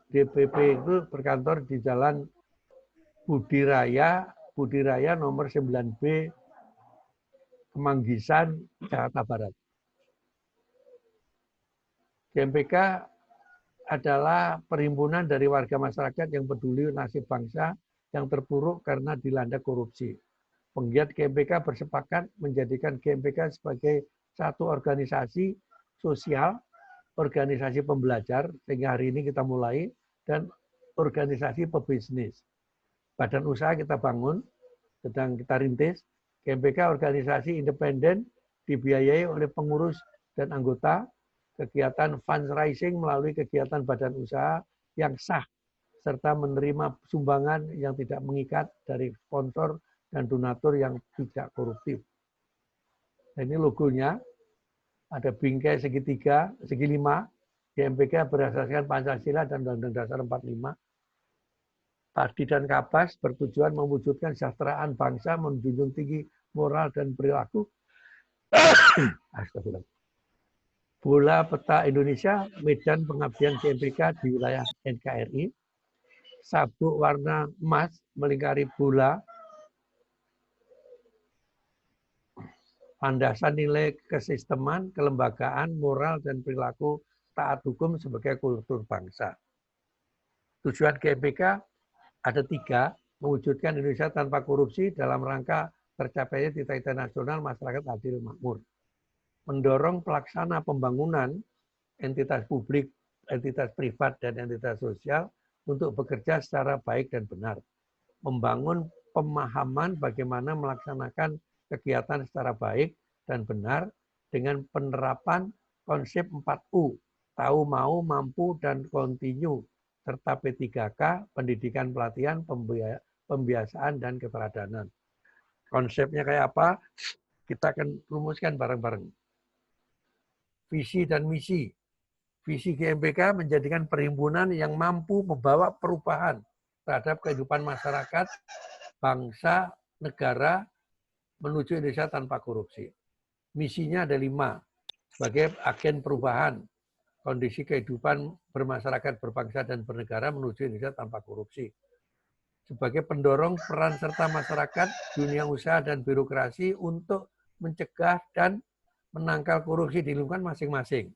S2: DPP itu berkantor di Jalan Budi Raya nomor 9B, Kemanggisan, Jakarta Barat. GMPK adalah perhimpunan dari warga masyarakat yang peduli nasib bangsa yang terpuruk karena dilanda korupsi. Penggiat GMPK bersepakat menjadikan GMPK sebagai satu organisasi sosial, organisasi pembelajar, sehingga hari ini kita mulai, dan organisasi pebisnis. Badan usaha kita bangun, sedang kita rintis. GMPK organisasi independen, dibiayai oleh pengurus dan anggota, kegiatan fundraising melalui kegiatan badan usaha yang sah, serta menerima sumbangan yang tidak mengikat dari sponsor dan donatur yang tidak koruptif. Nah, ini logonya, ada bingkai segitiga, segi 5, GMPK berdasarkan Pancasila dan Undang-Undang Dasar 45. Padi dan kapas bertujuan mewujudkan kesejahteraan bangsa, menjunjung tinggi moral dan perilaku. Astagfirullah. Bola peta Indonesia, medan pengabdian GMPK di wilayah NKRI. Sabuk warna emas melingkari bola. Landasan nilai kesisteman, kelembagaan, moral, dan perilaku taat hukum sebagai kultur bangsa. Tujuan GMPK ada 3, mewujudkan Indonesia tanpa korupsi dalam rangka tercapainya cita-cita nasional masyarakat adil makmur. Mendorong pelaksana pembangunan entitas publik, entitas privat, dan entitas sosial untuk bekerja secara baik dan benar. Membangun pemahaman bagaimana melaksanakan kegiatan secara baik dan benar dengan penerapan konsep 4U, tahu, mau, mampu, dan kontinu, serta P3K, pendidikan, pelatihan, pembiasaan, dan keteladanan. Konsepnya kayak apa? Kita akan rumuskan bareng-bareng. Visi dan misi. Visi GMPK menjadikan perhimpunan yang mampu membawa perubahan terhadap kehidupan masyarakat, bangsa, negara, menuju Indonesia tanpa korupsi. Misinya ada 5. Sebagai agen perubahan, kondisi kehidupan bermasyarakat, berbangsa, dan bernegara menuju Indonesia tanpa korupsi. Sebagai pendorong peran serta masyarakat, dunia usaha, dan birokrasi untuk mencegah dan menangkal korupsi di lingkungan masing-masing.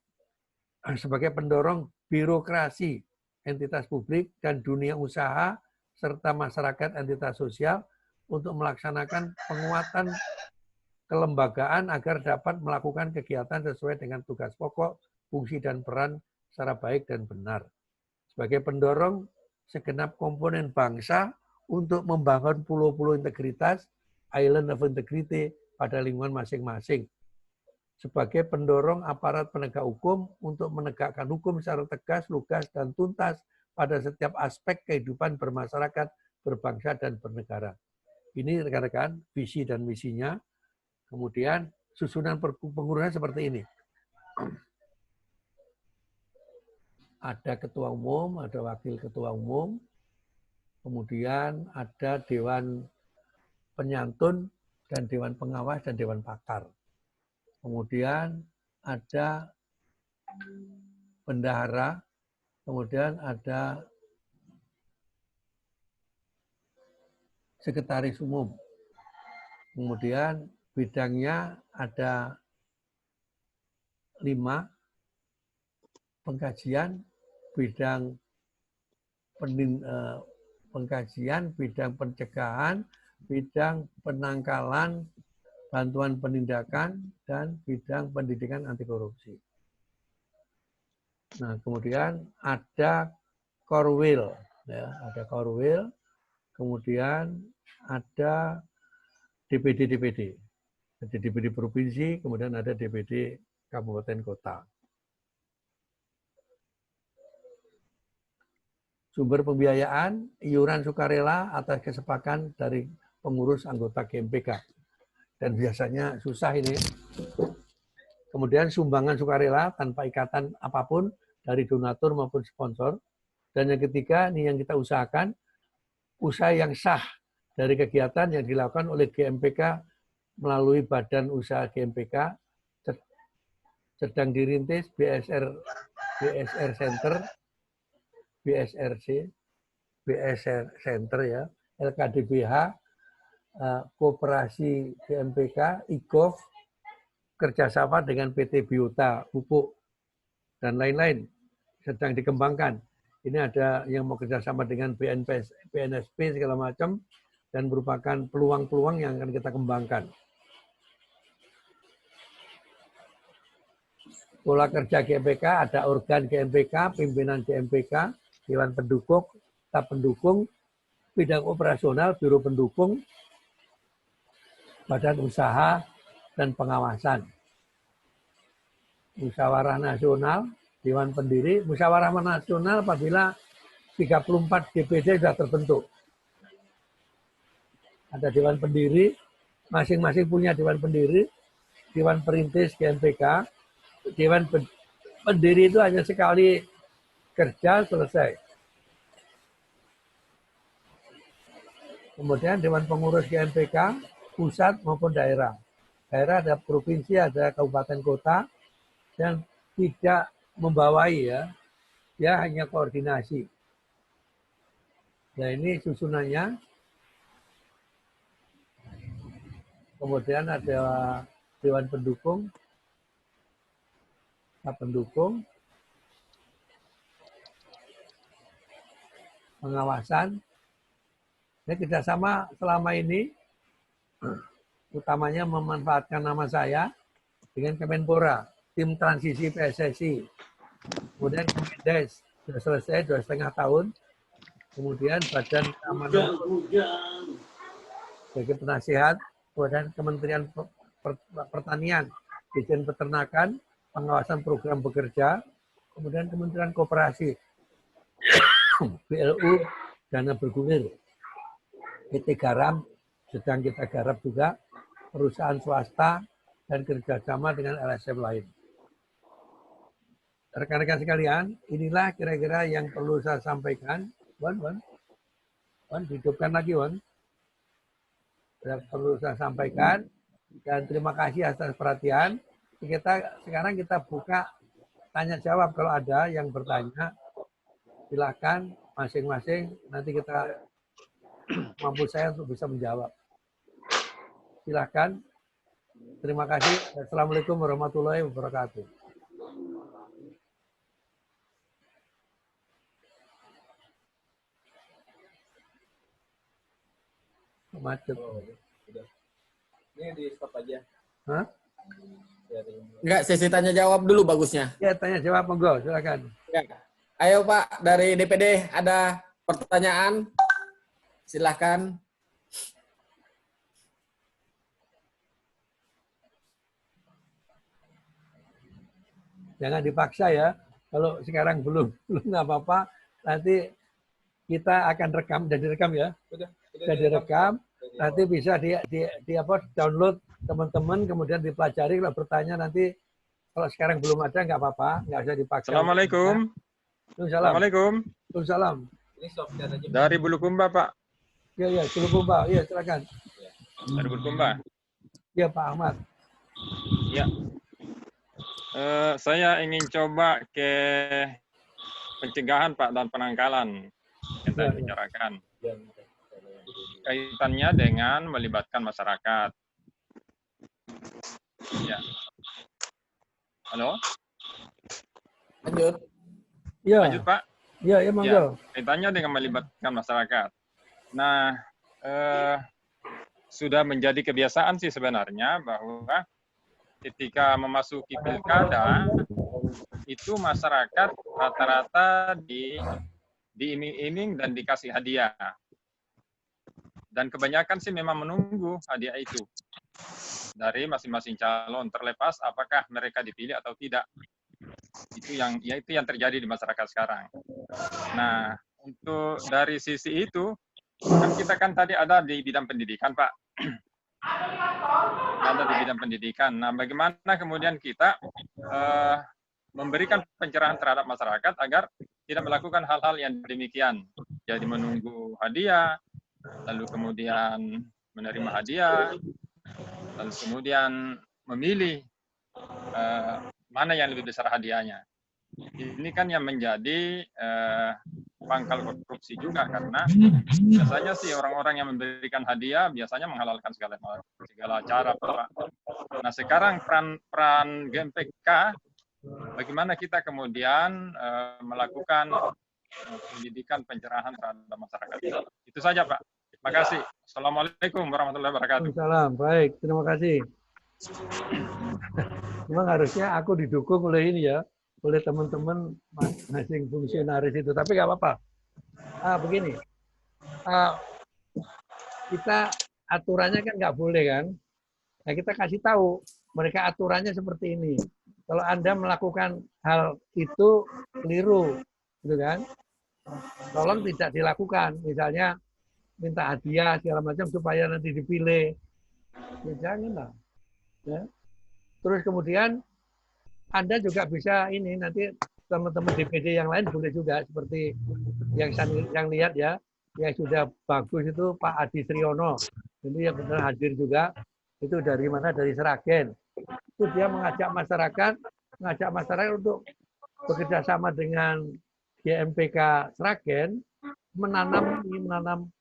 S2: Sebagai pendorong birokrasi, entitas publik, dan dunia usaha, serta masyarakat entitas sosial untuk melaksanakan penguatan kelembagaan agar dapat melakukan kegiatan sesuai dengan tugas pokok, fungsi, dan peran secara baik dan benar. Sebagai pendorong segenap komponen bangsa untuk membangun pulau-pulau integritas, island of integrity pada lingkungan masing-masing. Sebagai pendorong aparat penegak hukum untuk menegakkan hukum secara tegas, lugas, dan tuntas pada setiap aspek kehidupan bermasyarakat, berbangsa, dan bernegara. Ini rekan-rekan visi dan misinya. Kemudian susunan pengurusan seperti ini. Ada ketua umum, ada wakil ketua umum, kemudian ada dewan penyantun dan dewan pengawas dan dewan pakar. Kemudian ada bendahara, kemudian ada sekretaris umum. Kemudian bidangnya ada 5, pengkajian, bidang pengkajian, bidang pencegahan, bidang penangkalan, bantuan penindakan, dan bidang pendidikan anti korupsi. Nah, kemudian ada Korwil, ya, ada Korwil, kemudian ada DPD-DPD. Jadi DPD provinsi, kemudian ada DPD kabupaten kota. Sumber pembiayaan, iuran sukarela atas kesepakatan dari pengurus anggota GMPK. Dan biasanya susah ini. Kemudian sumbangan sukarela tanpa ikatan apapun dari donatur maupun sponsor. Dan yang ketiga, ini yang kita usahakan, usaha yang sah dari kegiatan yang dilakukan oleh GMPK melalui badan usaha GMPK, sedang dirintis BSR Center, BSRC, BSR Center ya, LKDBH, Koperasi GMPK, IGOV, kerjasama dengan PT Biota, Pupuk, dan lain-lain sedang dikembangkan. Ini ada yang mau kerjasama dengan BNSP segala macam, dan merupakan peluang-peluang yang akan kita kembangkan. Pola kerja GMPK, ada organ GMPK, pimpinan GMPK, Dewan Pendukung, staf pendukung, bidang operasional, biro pendukung, badan usaha, dan pengawasan. Musyawarah nasional, Dewan pendiri, musyawarah nasional apabila 34 DPD sudah terbentuk. Ada Dewan pendiri, masing-masing punya Dewan pendiri, Dewan perintis GMPK, Dewan pendiri itu hanya sekali kerja selesai. Kemudian Dewan pengurus GMPK, pusat maupun daerah. Daerah ada provinsi, ada kabupaten kota, dan tidak membawai ya, dia hanya koordinasi. Nah ini susunannya. Kemudian ada Dewan pendukung, pendukung, pengawasan. Ini kerjasama selama ini, utamanya memanfaatkan nama saya dengan Kemenpora, tim transisi PSSI. Kemudian Kemendes, sudah selesai 2,5 tahun. Kemudian Badan Keamanan sebagai penasihat. Kemudian Kementerian Pertanian, Dirjen Peternakan, pengawasan program bekerja, kemudian Kementerian Koperasi, BLU, dana bergulir, PT Garam, sedang kita garap juga, perusahaan swasta, dan kerjasama dengan LSM lain. Rekan-rekan sekalian, inilah kira-kira yang perlu saya sampaikan. Wan, hidupkan lagi, Wan. Yang perlu saya sampaikan, dan terima kasih atas perhatian. Sekarang kita buka tanya jawab, kalau ada yang bertanya silakan masing-masing, nanti kita mampu saya untuk bisa menjawab. Silakan. Terima kasih. Assalamualaikum warahmatullahi wabarakatuh. Macet.
S1: Ini di stop aja.
S2: Hah?
S9: Enggak, sesi tanya jawab dulu bagusnya.
S2: Ya, tanya jawab, monggo, silakan.
S9: Ya. Ayo Pak, dari DPD ada pertanyaan? Silahkan.
S2: Jangan dipaksa ya. Kalau sekarang belum nggak apa-apa, nanti kita akan rekam, dan direkam ya. Sudah direkam, nanti bisa di apa, download teman-teman, kemudian dipelajari. Kalau bertanya nanti, kalau sekarang belum ada nggak apa-apa, nggak usah dipaksa.
S10: Assalamualaikum. Assalamualaikum.
S2: Waalaikumsalam.
S1: Ini software aja.
S10: Dari Bulukumba, Pak.
S2: Ya, Bulukumba. Iya, silakan.
S10: Dari Bulukumba.
S2: Iya, Pak Ahmad.
S10: Ya. Saya ingin coba ke pencegahan, Pak, dan penangkalan yang saya bicarakan. Kaitannya dengan melibatkan masyarakat. Ya. Halo?
S9: Lanjut.
S2: Iya.
S10: Lanjut, Pak.
S2: Iya, monggo.
S10: Kaitannya dengan melibatkan masyarakat. Nah, sudah menjadi kebiasaan sih sebenarnya bahwa ketika memasuki pilkada, itu masyarakat rata-rata diiming-iming dan dikasih hadiah. Dan kebanyakan sih memang menunggu hadiah itu dari masing-masing calon, terlepas apakah mereka dipilih atau tidak. Itu yang terjadi di masyarakat sekarang. Nah, untuk dari sisi itu, kan kita kan tadi ada di bidang pendidikan, Pak. Ada di bidang pendidikan. Nah, bagaimana kemudian kita memberikan pencerahan terhadap masyarakat agar tidak melakukan hal-hal yang demikian. Jadi menunggu hadiah, lalu kemudian menerima hadiah, lalu kemudian memilih mana yang lebih besar hadiahnya. Ini kan yang menjadi pangkal korupsi juga, karena biasanya sih orang-orang yang memberikan hadiah biasanya menghalalkan segala cara, Pak. Nah, sekarang peran GMPK, bagaimana kita kemudian melakukan pendidikan pencerahan terhadap masyarakat. Itu saja, Pak. Terima kasih. Assalamualaikum warahmatullahi wabarakatuh.
S2: Waalaikumsalam. Baik, terima kasih. Memang harusnya aku didukung oleh ini ya, oleh teman-teman masing fungsionaris itu. Tapi nggak apa-apa. Begini, kita aturannya kan nggak boleh kan. Nah, kita kasih tahu mereka aturannya seperti ini. Kalau Anda melakukan hal itu keliru, gitu kan? Tolong tidak dilakukan. Misalnya minta hadiah segala macam supaya nanti dipilih. Ya janganlah. Ya. Terus kemudian Anda juga bisa ini nanti teman-teman DPD yang lain boleh juga seperti yang lihat ya, yang sudah bagus itu Pak Adi Sriono. Ini yang benar hadir juga. Itu dari mana? Dari Sragen. Itu dia mengajak masyarakat untuk bekerja sama dengan GMPK Sragen menanam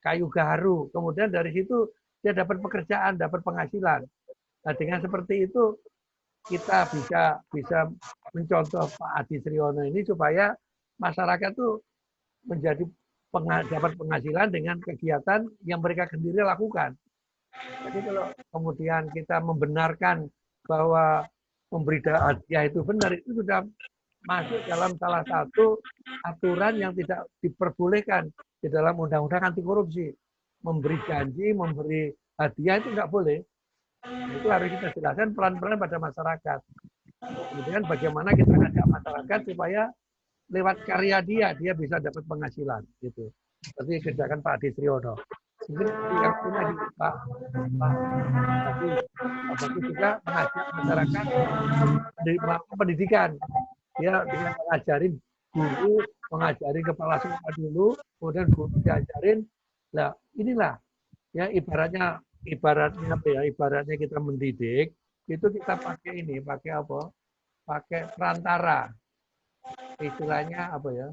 S2: kayu gaharu. Kemudian dari situ dia dapat pekerjaan, dapat penghasilan. Nah, dengan seperti itu kita bisa mencontoh Pak Adi Sriono ini supaya masyarakat tuh menjadi dapat penghasilan dengan kegiatan yang mereka sendiri lakukan. Jadi kalau kemudian kita membenarkan bahwa memberi hadiah itu benar, itu sudah masuk dalam salah satu aturan yang tidak diperbolehkan di dalam undang-undang anti korupsi. Memberi janji, memberi hadiah itu nggak boleh. Itu harus kita jelaskan pelan-pelan pada masyarakat. Kemudian bagaimana kita ngajak masyarakat supaya lewat karya dia bisa dapat penghasilan gitu. Seperti kerjakan Pak Adi Sriono. Mungkin yang punya di Pak Adi juga mengajak masyarakat di pendidikan. Dia dengan mengajarin guru, mengajarin kepala sekolah dulu, kemudian guru diajarin. Nah, inilah ya ibaratnya apa ya? Ibaratnya kita mendidik, itu kita pakai ini, pakai apa? Pakai perantara. Istilahnya apa ya?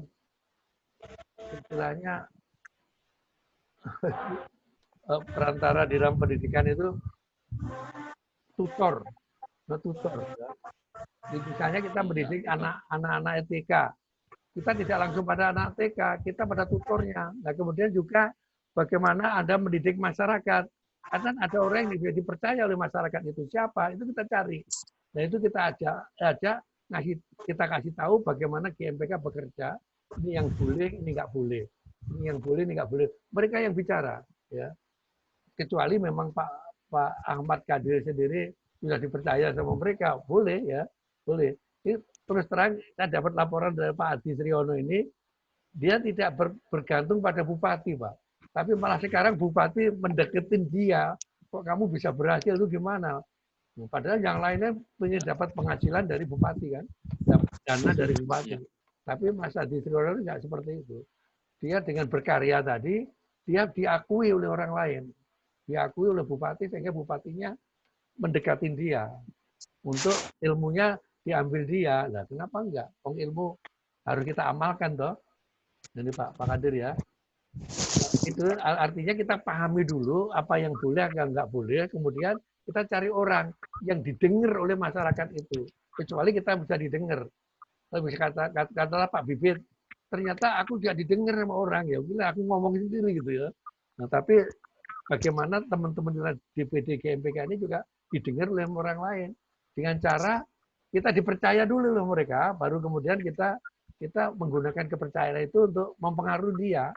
S2: Istilahnya perantara di dalam pendidikan itu tutor. Nah, tutor. Ya. Misalnya kita mendidik anak-anak TK. Kita tidak langsung pada anak TK, kita pada tutornya. Nah, kemudian juga bagaimana Anda mendidik masyarakat. Karena ada orang yang bisa dipercaya oleh masyarakat itu siapa, itu kita cari. Nah itu kita ajak kita kasih tahu bagaimana GMPK bekerja. Ini yang boleh, ini nggak boleh. Ini yang boleh, ini nggak boleh. Mereka yang bicara, ya. Kecuali memang Pak Ahmad Kadir sendiri sudah dipercaya sama mereka, boleh ya, boleh. Ini terus terang, saya dapat laporan dari Pak Adi Sriono ini, dia tidak bergantung pada bupati, Pak. Tapi malah sekarang bupati mendeketin dia, kok kamu bisa berhasil itu gimana? Nah, padahal yang lainnya punya dapat penghasilan dari bupati kan, dapat dana dari bupati. Tapi Mas Adi Sriono tidak seperti itu. Dia dengan berkarya tadi, dia diakui oleh orang lain, diakui oleh bupati sehingga bupatinya mendekatin dia untuk ilmunya diambil dia. Nah, kenapa enggak? Ilmu harus kita amalkan toh. Jadi Pak Kadir ya. Itu artinya kita pahami dulu apa yang boleh, apa yang nggak boleh, kemudian kita cari orang yang didengar oleh masyarakat itu. Kecuali kita bisa didengar. Kalau bisa katalah Pak Bibit, ternyata aku juga didengar sama orang, ya udah aku ngomong sendiri gitu ya. Nah tapi bagaimana teman-teman DPD GMPK ini juga didengar oleh orang lain dengan cara kita dipercaya dulu oleh mereka, baru kemudian kita menggunakan kepercayaan itu untuk mempengaruhi dia.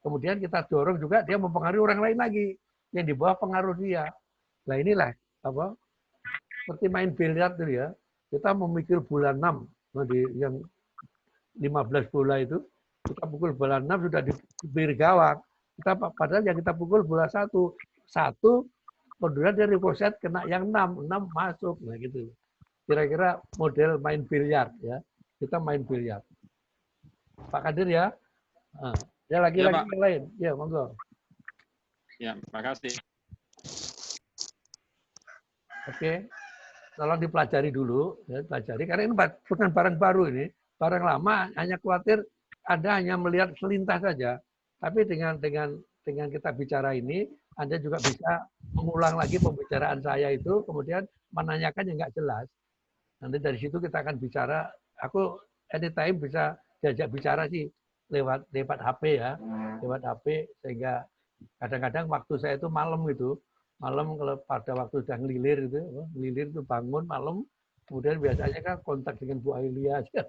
S2: Kemudian kita dorong juga dia mempengaruhi orang lain lagi yang di bawah pengaruh dia. Nah inilah apa seperti main biliar tuh ya. Kita memikir bulan 6 yang 15 bola itu kita pukul bola 6 sudah di pinggir gawang. Kita padahal yang kita pukul bola 1 kemudian dia reposet kena yang 6 masuk. Nah gitu. Kira-kira model main biliar ya. Kita main biliar. Pak Kadir ya. Nah. Ya lagi-lagi yang lain. Ya, monggo.
S10: Ya, makasih.
S2: Oke. Tolong dipelajari dulu, ya, pelajari karena ini bukan barang baru ini. Barang lama hanya khawatir Anda hanya melihat selintas saja. Tapi dengan kita bicara ini, Anda juga bisa mengulang lagi pembicaraan saya itu, kemudian menanyakan yang nggak jelas. Nanti dari situ kita akan bicara. Aku anytime bisa diajak bicara sih. lewat HP ya, lewat HP sehingga kadang-kadang waktu saya itu malam gitu, malam kalau pada waktu sudah ngelilir itu bangun malam, kemudian biasanya kan kontak dengan Bu Ailia aja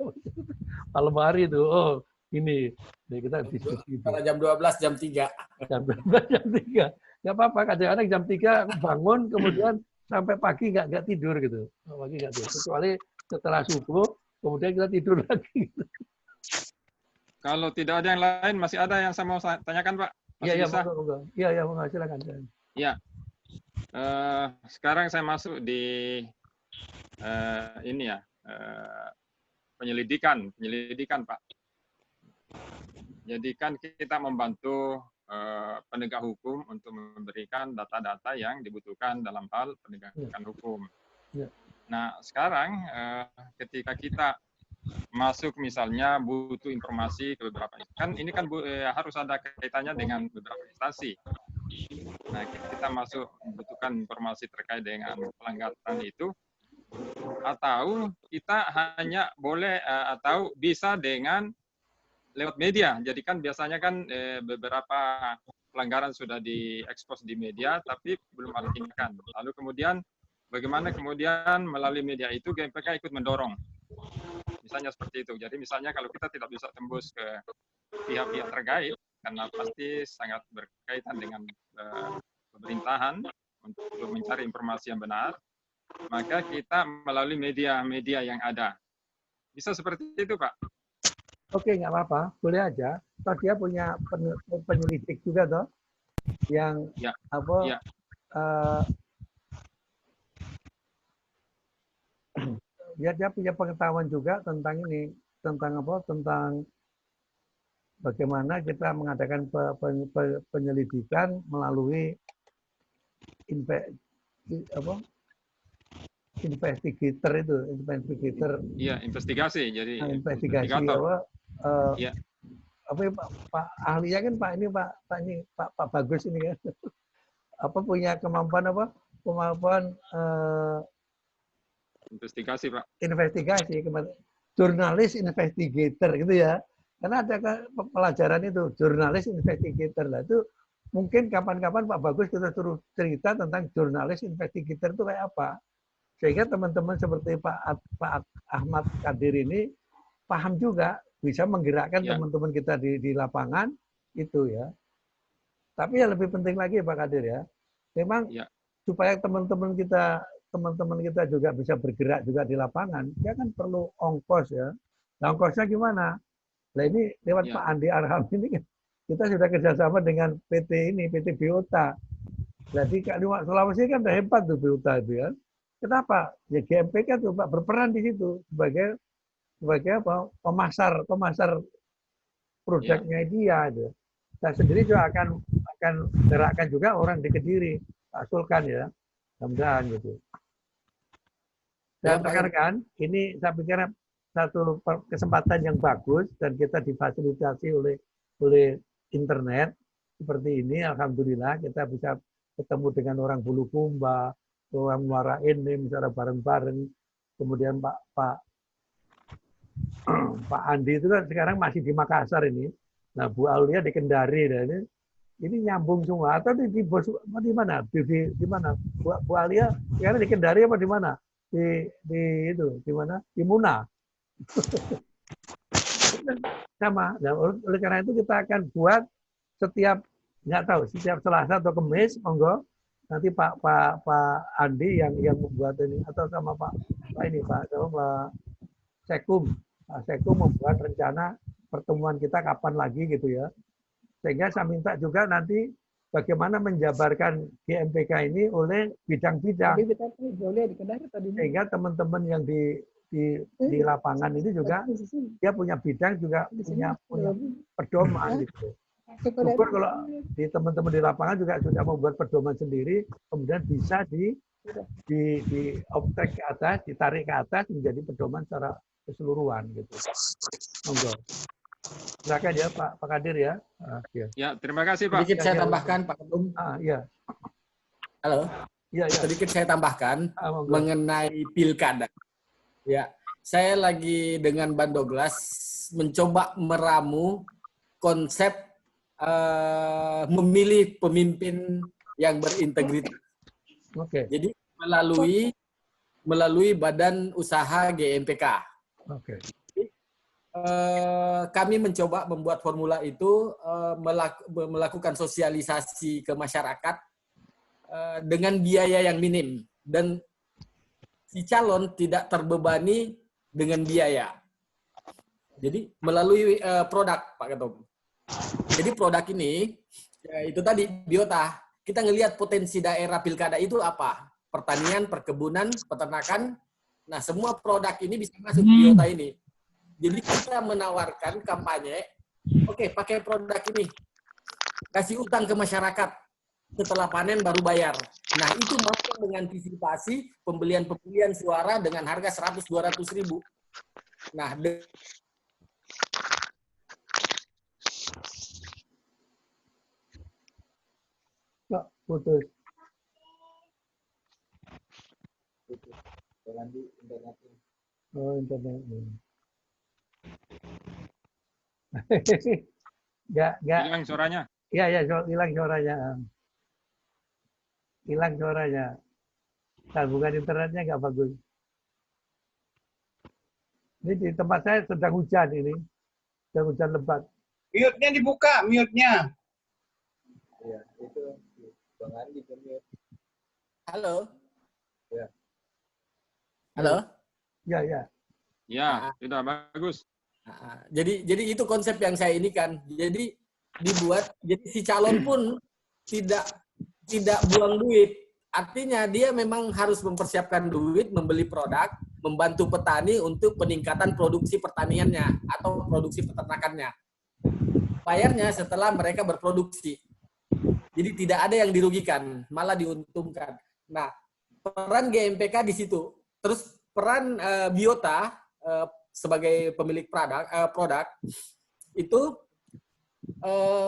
S2: malam hari itu, oh ini kita diskusi.
S9: Kalau jam 12 jam 3.
S2: Jam 12 jam 3, nggak apa-apa kadang-kadang jam 3 aku bangun kemudian sampai pagi nggak tidur gitu, pagi nggak tidur, kecuali setelah subuh kemudian kita tidur lagi. Gitu.
S10: Kalau tidak ada yang lain, masih ada yang saya mau tanyakan, Pak? Masih bisa?
S2: Iya, silakan.
S10: Ya. Sekarang saya masuk di ini ya, penyelidikan, Pak. Jadi kan kita membantu penegak hukum untuk memberikan data-data yang dibutuhkan dalam hal penegakan hukum.
S2: Ya.
S10: Nah, sekarang ketika kita masuk misalnya butuh informasi ke beberapa kan ini kan harus ada kaitannya dengan beberapa instansi. Nah, kita masuk membutuhkan informasi terkait dengan pelanggaran itu, atau kita hanya boleh atau bisa dengan lewat media. Jadi kan biasanya kan beberapa pelanggaran sudah diekspos di media tapi belum ada tindakan. Lalu kemudian bagaimana kemudian melalui media itu GMPK ikut mendorong. Misalnya seperti itu. Jadi misalnya kalau kita tidak bisa tembus ke pihak-pihak terkait, karena pasti sangat berkaitan dengan pemerintahan untuk mencari informasi yang benar, maka kita melalui media-media yang ada. Bisa seperti itu, Pak?
S2: Oke, nggak apa-apa. Boleh aja. Toh dia punya penyelidik juga, toh, yang
S10: ya.
S2: Ya. Dia punya pengetahuan juga tentang ini, tentang bagaimana kita mengadakan penyelidikan melalui investigator.
S10: Iya, investigasi. Jadi
S2: investigasi
S10: ya.
S2: Pak ahlinya kan Pak Bagus ini kan. Punya kemampuan
S10: investigasi, Pak.
S2: Investigasi, jurnalis investigator gitu ya. Karena ada pelajaran itu, jurnalis investigator lah itu mungkin kapan-kapan Pak Bagus kita suruh cerita tentang jurnalis investigator itu kayak apa. Sehingga teman-teman seperti Pak Ahmad Kadir ini paham juga, bisa menggerakkan teman-teman kita di lapangan itu ya. Tapi yang lebih penting lagi Pak Kadir ya, memang supaya teman-teman kita juga bisa bergerak juga di lapangan, dia kan perlu ongkos ya. Nah, ongkosnya gimana? Nah ini lewat Pak Andi Arham ini kita sudah kerjasama dengan PT Biota. Jadi Sulawesi kan udah hebat tuh Biota itu ya. Kenapa? Ya GMPK tuh Pak berperan di situ sebagai apa? Pemasar produknya dia. Gitu. Saya sendiri juga akan gerakkan juga orang di Kediri, Pak Sulkan ya, mudah-mudahan gitu. Dan rekan-rekan, ini saya pikir satu kesempatan yang bagus dan kita difasilitasi oleh internet seperti ini. Alhamdulillah kita bisa ketemu dengan orang Bulukumba, orang Muara Enim secara bareng-bareng. Kemudian Pak Andi itu kan sekarang masih di Makassar ini. Nah, Bu Aulia di Kendari, dan ini nyambung semua. Atau di mana? Di mana? Bu Aulia sekarang di Kendari apa di mana? Di mana? Di Muna. Sama. Nah, oleh karena itu kita akan buat setiap Selasa atau Kamis, monggo nanti Pak Andi yang membuat ini atau sama Pak Sekum. Pak Sekum membuat rencana pertemuan kita kapan lagi gitu ya. Sehingga saya minta juga nanti bagaimana menjabarkan GMPK ini oleh bidang-bidang. Sehingga teman-teman yang di lapangan ini juga dia punya bidang juga punya pedoman gitu. Syukur kalau di teman-teman di lapangan juga sudah membuat pedoman sendiri, kemudian bisa di-optek ke atas, ditarik ke atas menjadi pedoman secara keseluruhan gitu. Monggo. Silakan ya Pak Kadir ya.
S10: Ya, terima kasih Pak.
S9: Sedikit saya tambahkan Pak Ketum.
S2: Iya.
S9: Halo.
S2: Iya.
S9: Sedikit saya tambahkan mengenai pilkada. Ya, saya lagi dengan Bandoglas mencoba meramu konsep memilih pemimpin yang berintegritas.
S2: Oke.
S9: Jadi melalui badan usaha GMPK.
S2: Oke.
S9: Kami mencoba membuat formula itu melakukan sosialisasi ke masyarakat dengan biaya yang minim dan si calon tidak terbebani dengan biaya. Jadi melalui produk Pak Ketum. Jadi produk ini ya itu tadi Biota. Kita ngelihat potensi daerah pilkada itu apa? Pertanian, perkebunan, peternakan. Nah, semua produk ini bisa masuk Biota ini. Jadi kita menawarkan kampanye, oke, pakai produk ini. Kasih utang ke masyarakat. Setelah panen baru bayar. Nah, itu mampu mengantisipasi pembelian suara dengan harga 100-200 ribu. Nah,
S2: putus.
S3: Jalan di internet.
S2: Oh, internet. Enggak.
S10: Hilang suaranya.
S2: Iya, hilang suaranya. Hilang suaranya. Sambungan internetnya nggak bagus. Ini di tempat saya sedang hujan ini. Sedang hujan lebat.
S11: Mute-nya dibuka, mute-nya.
S3: Ya, itu Bang Andi mute.
S9: Halo.
S3: Ya.
S9: Halo.
S2: Ya.
S10: Ya, sudah bagus.
S9: Jadi itu konsep yang saya ini kan. Jadi dibuat jadi si calon pun tidak buang duit. Artinya dia memang harus mempersiapkan duit, membeli produk, membantu petani untuk peningkatan produksi pertaniannya atau produksi peternakannya. Bayarnya setelah mereka berproduksi. Jadi tidak ada yang dirugikan, malah diuntungkan. Nah, peran GMPK di situ. Terus peran Biota sebagai pemilik produk itu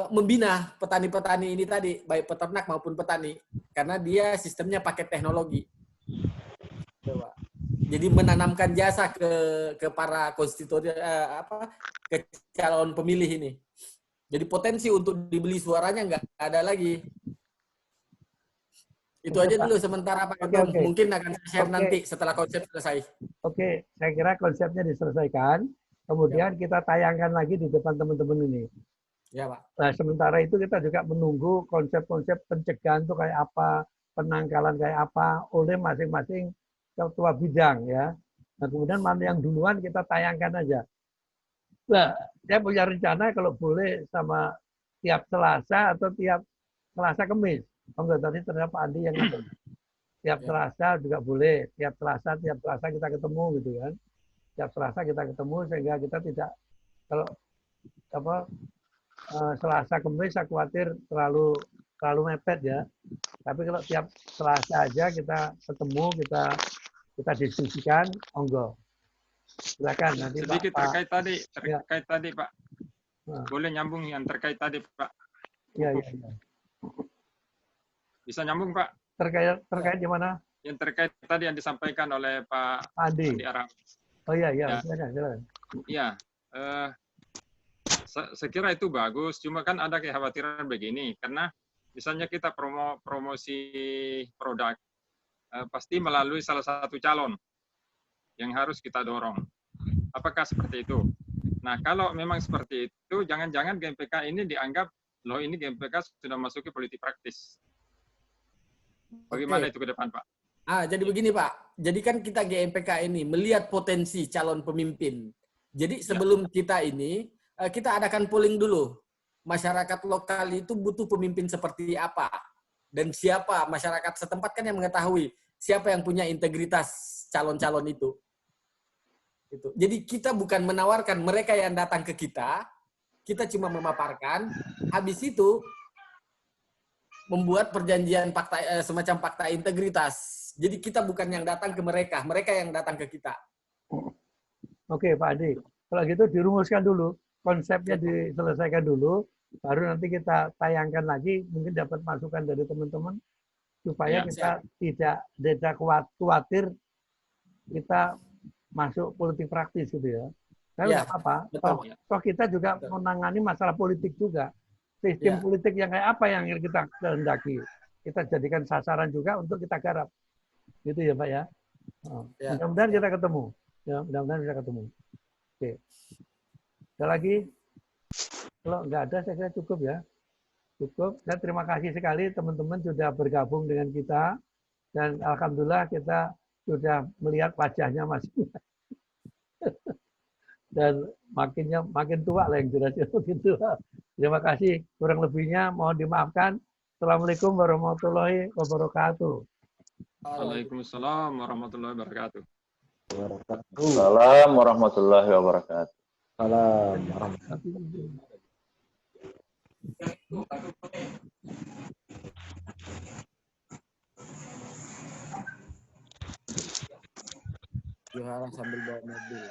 S9: membina petani-petani ini tadi, baik peternak maupun petani, karena dia sistemnya pakai teknologi. Jadi menanamkan jasa ke para konstituen ke calon pemilih ini. Jadi potensi untuk dibeli suaranya nggak ada lagi. Itu aja dulu sementara Pak Ketum.
S2: Oke.
S9: Mungkin akan saya share
S2: Oke.
S9: nanti setelah konsep selesai.
S2: Oke, saya kira konsepnya diselesaikan. Kemudian kita tayangkan lagi di depan teman-teman ini.
S9: Ya Pak.
S2: Nah, sementara itu kita juga menunggu konsep-konsep pencegahan itu kayak apa, penangkalan kayak apa oleh masing-masing ketua bidang ya. Nah, kemudian mana yang duluan kita tayangkan aja. Nah, saya punya rencana kalau boleh sama tiap Selasa atau tiap Selasa Kemis. Enggak, tadi ternyata Pak Andi yang ngatur. Tiap Selasa juga boleh, tiap Selasa kita ketemu gitu kan. Tiap Selasa kita ketemu sehingga kita tidak kalau apa Selasa Kemis saya khawatir terlalu mepet ya. Tapi kalau tiap Selasa aja kita ketemu, kita diskusikan, monggo. Silakan nanti
S10: Sedikit
S2: Pak.
S10: terkait tadi Pak. Boleh nyambung yang terkait tadi Pak.
S2: Iya.
S10: Bisa nyambung Pak?
S2: Terkait gimana?
S10: Yang terkait tadi yang disampaikan oleh Pak
S2: Andi
S10: Arang.
S2: Oh iya. Silakan.
S10: Iya. Saya kira itu bagus. Cuma kan ada kekhawatiran begini, karena misalnya kita promosi produk, pasti melalui salah satu calon yang harus kita dorong. Apakah seperti itu? Nah, kalau memang seperti itu, jangan-jangan GMPK ini dianggap, loh ini GMPK sudah masuk ke politik praktis. Bagaimana itu ke depan, Pak?
S9: Jadi begini Pak, jadi kan kita GMPK ini melihat potensi calon pemimpin. Jadi sebelum kita ini, kita adakan polling dulu. Masyarakat lokal itu butuh pemimpin seperti apa? Dan siapa masyarakat setempat kan yang mengetahui siapa yang punya integritas calon-calon itu. Jadi kita bukan menawarkan mereka yang datang ke kita cuma memaparkan, habis itu membuat perjanjian semacam fakta integritas. Jadi kita bukan yang datang ke mereka yang datang ke kita.
S2: Oke Pak Adi, kalau gitu dirumuskan dulu, konsepnya diselesaikan dulu, baru nanti kita tayangkan lagi, mungkin dapat masukan dari teman-teman, supaya kita tidak khawatir kita masuk politik praktis gitu ya. Tapi nggak apa-apa, toh kita juga menangani masalah politik juga. Sistem politik yang kayak apa yang kita kehendaki. Kita jadikan sasaran juga untuk kita garap. Gitu ya Pak ya. Mudah-mudahan kita ketemu. Ya, mudah-mudahan bisa ketemu. Oke. Ada lagi? Kalau nggak ada, saya kira cukup ya. Cukup. Dan terima kasih sekali teman-teman sudah bergabung dengan kita. Dan alhamdulillah kita sudah melihat wajahnya masing. Dan makin tua lah yang jelas makin tua. Terima kasih. Kurang lebihnya mohon dimaafkan. Assalamualaikum warahmatullahi wabarakatuh.
S10: Waalaikumsalam warahmatullahi wabarakatuh.
S7: Salam warahmatullahi wabarakatuh.
S4: Salam warahmatullahi
S9: Juhara sambil bawa mobil.